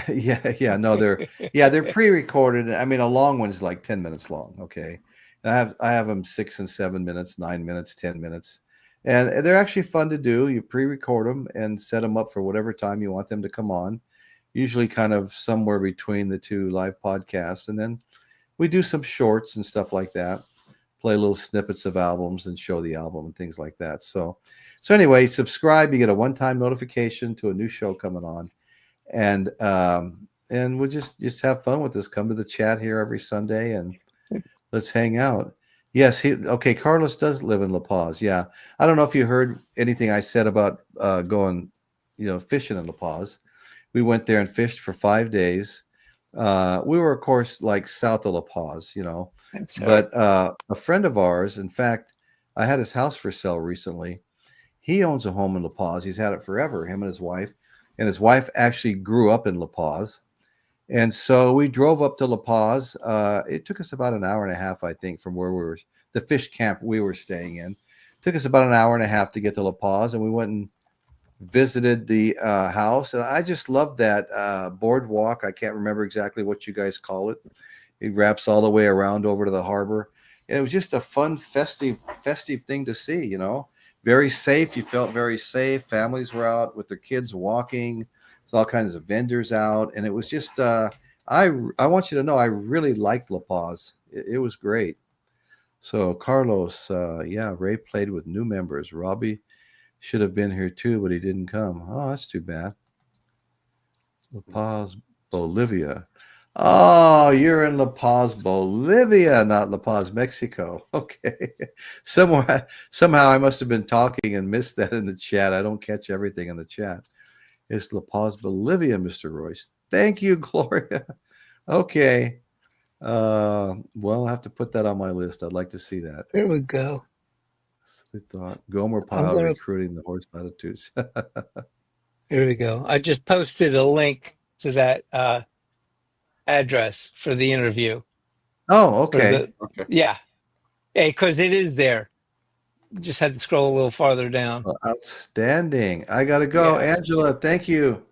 [SPEAKER 1] no, they're pre-recorded. I mean, a long one is like 10 minutes long. Okay, and I have them 6 and 7 minutes, 9 minutes, 10 minutes, and they're actually fun to do. You pre-record them and set them up for whatever time you want them to come on. Usually, kind of somewhere between the two live podcasts, and then we do some shorts and stuff like that. Play little snippets of albums and show the album and things like that. So anyway, subscribe. You get a one-time notification to a new show coming on, and we'll just have fun with this. Come to the chat here every Sunday and let's hang out. Yes, Carlos does live in La Paz. Yeah, I don't know if you heard anything I said about going, fishing in La Paz. We went there and fished for 5 days. We were, of course, like south of La Paz, but a friend of ours, in fact, I had his house for sale recently. He owns a home in La Paz. He's had it forever, him and his wife actually grew up in La Paz. And so we drove up to La Paz. It took us about an hour and a half, I think, from where we were, the fish camp we were staying in. It took us about an hour and a half to get to La Paz, and we went and visited the house. And I just love that boardwalk. I can't remember exactly what you guys call it. It wraps all the way around over to the harbor. And it was just a fun, festive thing to see, Very safe. You felt very safe. Families were out with their kids walking. There's all kinds of vendors out. And it was just, I want you to know, I really liked La Paz. It was great. So Carlos, Ray played with new members. Robby should have been here too, but he didn't come. Oh, that's too bad. La Paz, Bolivia. Oh, you're in La Paz, Bolivia, not La Paz, Mexico. Okay. Somehow I must have been talking and missed that in the chat. I don't catch everything in the chat. It's La Paz, Bolivia, Mr. Royce. Thank you, Gloria. Okay. Well, I'll have to put that on my list. I'd like to see that.
[SPEAKER 2] There we go.
[SPEAKER 1] We thought Gomer Pyle recruiting the horse latitudes.
[SPEAKER 2] Here we go. I just posted a link to that address for the interview.
[SPEAKER 1] Oh, okay.
[SPEAKER 4] Okay.
[SPEAKER 2] Yeah. Hey, because it is there. Just had to scroll a little farther down.
[SPEAKER 1] Well, outstanding. I got to go.
[SPEAKER 2] Yeah.
[SPEAKER 1] Angela, thank you.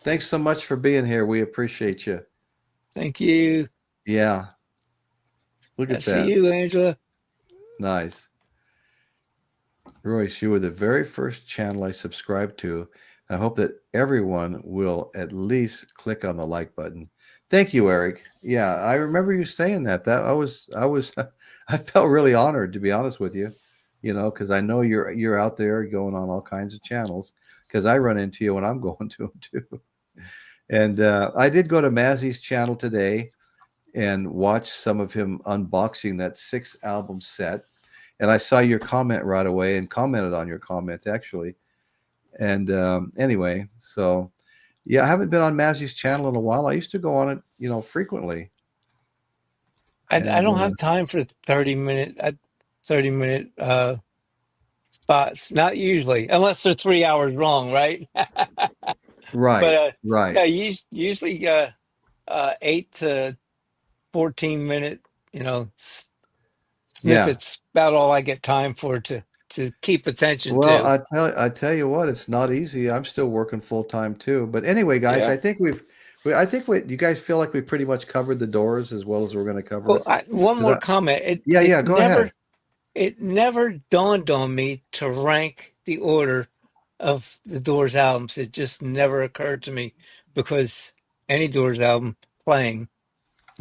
[SPEAKER 1] Thanks so much for being here. We appreciate you.
[SPEAKER 2] Thank you.
[SPEAKER 1] Yeah. Look at that.
[SPEAKER 2] See you, Angela.
[SPEAKER 1] Nice. Royce, you were the very first channel I subscribed to. I hope that everyone will at least click on the like button. Thank you, Eric. Yeah, I remember you saying that. I felt really honored, to be honest with you. you know, because I know you're out there going on all kinds of channels, because I run into you when I'm going to them too. And I did go to Mazzy's channel today and watch some of him unboxing that 6 album set. And I saw your comment right away and commented on your comment, actually. And anyway, so yeah, I haven't been on Mazzy's channel in a while. I used to go on it, you know, frequently.
[SPEAKER 2] I don't have time for 30-minute spots. Not usually, unless they're 3 hours long, right?
[SPEAKER 1] Right,
[SPEAKER 2] But
[SPEAKER 1] right.
[SPEAKER 2] yeah, usually 8 to 14-minute, you know,
[SPEAKER 1] Yeah.
[SPEAKER 2] snippets. About all I get time for to keep attention
[SPEAKER 1] Well,
[SPEAKER 2] to.
[SPEAKER 1] I tell you what, it's not easy. I'm still working full time too. But anyway, guys,
[SPEAKER 2] Yeah.
[SPEAKER 1] I think you guys feel like we pretty much covered the Doors as well as we're going to cover
[SPEAKER 2] Well,
[SPEAKER 1] it.
[SPEAKER 2] one more comment.
[SPEAKER 1] Go ahead.
[SPEAKER 2] It never dawned on me to rank the order of the Doors albums. It just never occurred to me, because any Doors album playing,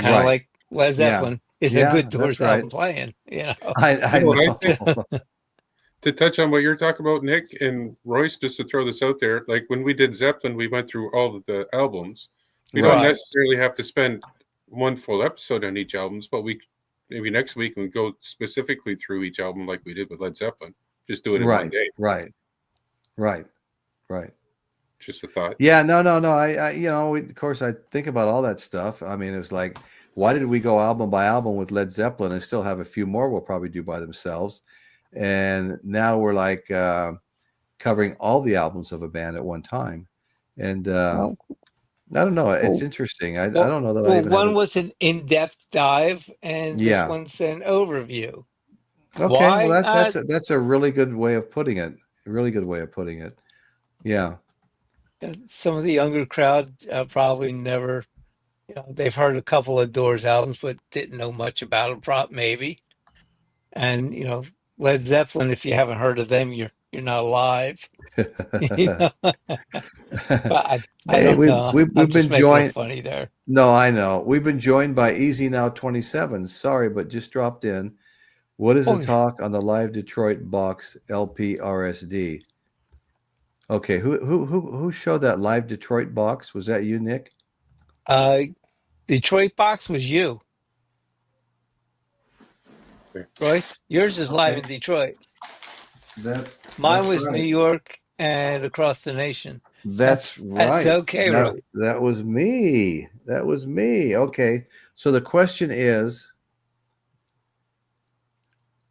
[SPEAKER 2] kind of
[SPEAKER 1] Right.
[SPEAKER 2] like Led Zeppelin, is a good Doors
[SPEAKER 1] that's right.
[SPEAKER 2] album playing. You know,
[SPEAKER 1] I
[SPEAKER 4] Well,
[SPEAKER 1] know.
[SPEAKER 4] to touch on what you're talking about, Nick and Royce, just to throw this out there, like when we did Zeppelin, we went through all of the albums. We don't
[SPEAKER 2] Right.
[SPEAKER 4] necessarily have to spend one full episode on each album, but maybe next week we go specifically through each album like we did with Led Zeppelin. Just do it in one day.
[SPEAKER 1] Right.
[SPEAKER 4] Just a thought.
[SPEAKER 1] Yeah, no. I you know, of course, I think about all that stuff. I mean, it was like, why did we go album by album with Led Zeppelin and still have a few more we'll probably do by themselves? And now we're like covering all the albums of a band at one time. And I don't know. It's interesting. I don't know that I even
[SPEAKER 2] one was an in-depth dive, and
[SPEAKER 1] Yeah.
[SPEAKER 2] this one's an overview.
[SPEAKER 1] Okay,
[SPEAKER 2] Why?
[SPEAKER 1] well, that's a really good way of putting it. A really good way of putting it. Yeah.
[SPEAKER 2] Some of the younger crowd probably never, you know, they've heard a couple of Doors albums, but didn't know much about them, maybe. And, you know, Led Zeppelin, if you haven't heard of them, you're not alive. You know? But I don't know.
[SPEAKER 1] We've
[SPEAKER 2] I'm
[SPEAKER 1] been
[SPEAKER 2] just making
[SPEAKER 1] joined.
[SPEAKER 2] it funny there.
[SPEAKER 1] No, I know. We've been joined by Easy Now 27. Sorry, but just dropped in. What is the talk on the Live Detroit box LP RSD? Okay, who showed that Live Detroit box? Was that you, Nick?
[SPEAKER 2] Detroit box was you, Royce. Yours is live in Detroit. Mine was
[SPEAKER 1] right.
[SPEAKER 2] New York and across the nation.
[SPEAKER 1] That's right.
[SPEAKER 2] That's okay, right?
[SPEAKER 1] That was me. That was me. Okay. So the question is,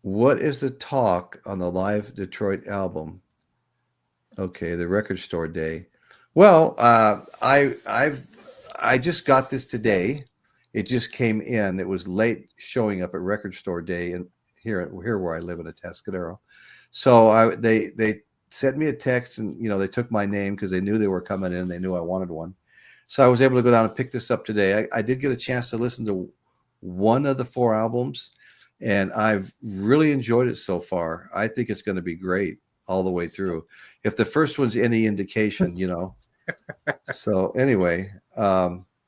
[SPEAKER 1] what is the talk on the Live Detroit album? Okay, the Record Store Day. Well, I just got this today. It just came in. It was late showing up at Record Store Day, and here where I live in Atascadero. So they sent me a text, and they took my name because they knew they were coming in. They knew I wanted one. So I was able to go down and pick this up today. I did get a chance to listen to one of the 4 albums, and I've really enjoyed it so far. I think it's going to be great all the way through. If the first one's any indication, So anyway,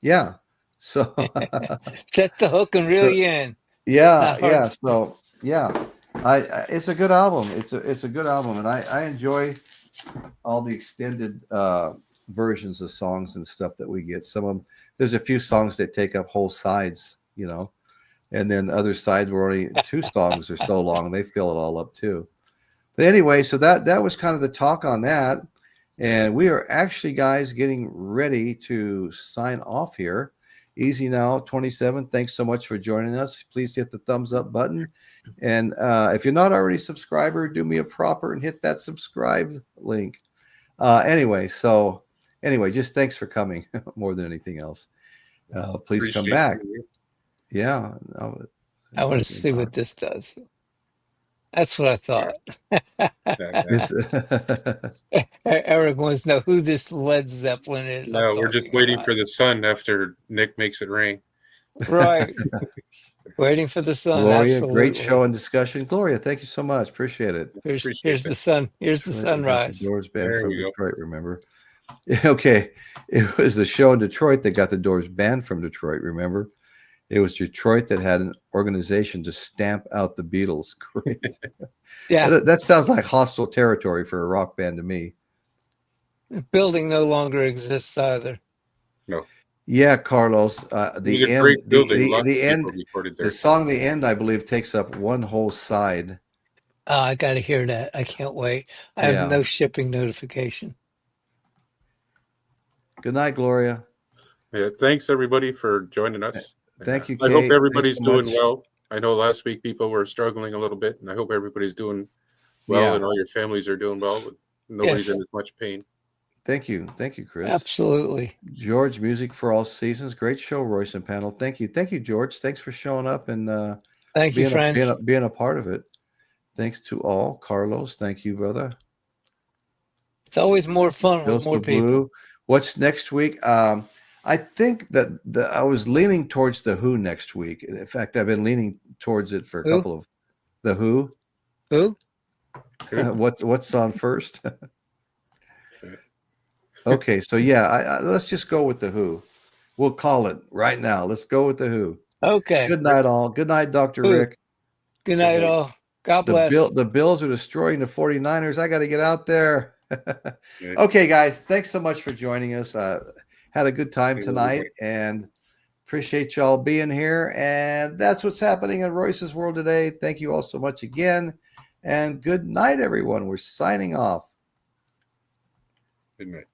[SPEAKER 1] yeah. So
[SPEAKER 2] set the hook and reel you in.
[SPEAKER 1] Yeah. So yeah, it's a good album. It's a good album, and I enjoy all the extended versions of songs and stuff that we get. Some of them, there's a few songs that take up whole sides, and then other sides were only 2 songs are so long they fill it all up too. But anyway, so that was kind of the talk on that, and we are actually, guys, getting ready to sign off here. Easy Now 27, thanks so much for joining us. Please hit the thumbs up button, and if you're not already a subscriber, do me a proper and hit that subscribe link. Anyway, just thanks for coming more than anything else. Please come back. Yeah,
[SPEAKER 2] I want to see what this does. That's what I thought. Eric wants to know who this Led Zeppelin is.
[SPEAKER 4] No, we're just waiting for the sun after Nick makes it rain.
[SPEAKER 2] Right. Waiting for the sun.
[SPEAKER 1] Gloria,
[SPEAKER 2] absolutely.
[SPEAKER 1] Great show and discussion. Gloria, thank you so much. Appreciate it.
[SPEAKER 2] Here's the sun. Here's the sunrise.
[SPEAKER 1] The Doors banned from Detroit, remember? Okay. It was the show in Detroit that got the Doors banned from Detroit, remember? It was Detroit that had an organization to stamp out the Beatles. Great.
[SPEAKER 2] Yeah.
[SPEAKER 1] That sounds like hostile territory for a rock band to me.
[SPEAKER 2] The building no longer exists either.
[SPEAKER 4] No.
[SPEAKER 1] Yeah, Carlos.
[SPEAKER 4] The end. Great building.
[SPEAKER 1] The end. The song "The End," I believe, takes up one whole side.
[SPEAKER 2] I got to hear that. I can't wait. I have no shipping notification.
[SPEAKER 1] Good night, Gloria.
[SPEAKER 4] Yeah, thanks everybody for joining us.
[SPEAKER 1] Thank you, Kate.
[SPEAKER 4] I hope everybody's doing well. I know last week people were struggling a little bit, and I hope everybody's doing well and all your families are doing well. Nobody's in as much pain.
[SPEAKER 1] Thank you, Chris.
[SPEAKER 2] Absolutely.
[SPEAKER 1] George, Music for All Seasons. Great show, Royce and panel. Thank you, George. Thanks for showing up and
[SPEAKER 2] thank you, friends,
[SPEAKER 1] being a part of it. Thanks to all. Carlos, thank you, brother.
[SPEAKER 2] It's always more fun with more people.
[SPEAKER 1] Blue. What's next week? I think that I was leaning towards the Who next week. In fact, I've been leaning towards it for a couple of the Who.
[SPEAKER 2] Who?
[SPEAKER 1] What's on first? Okay, so let's just go with the Who. We'll call it right now. Let's go with the Who.
[SPEAKER 2] Okay.
[SPEAKER 1] Good night, all. Good night, Dr. Rick.
[SPEAKER 2] Good night, all. God bless.
[SPEAKER 1] The Bills are destroying the 49ers. I got to get out there. Okay, guys. Thanks so much for joining us. Had a good time tonight and appreciate y'all being here. And that's what's happening in Royce's World today. Thank you all so much again. And good night, everyone. We're signing off.
[SPEAKER 4] Good night.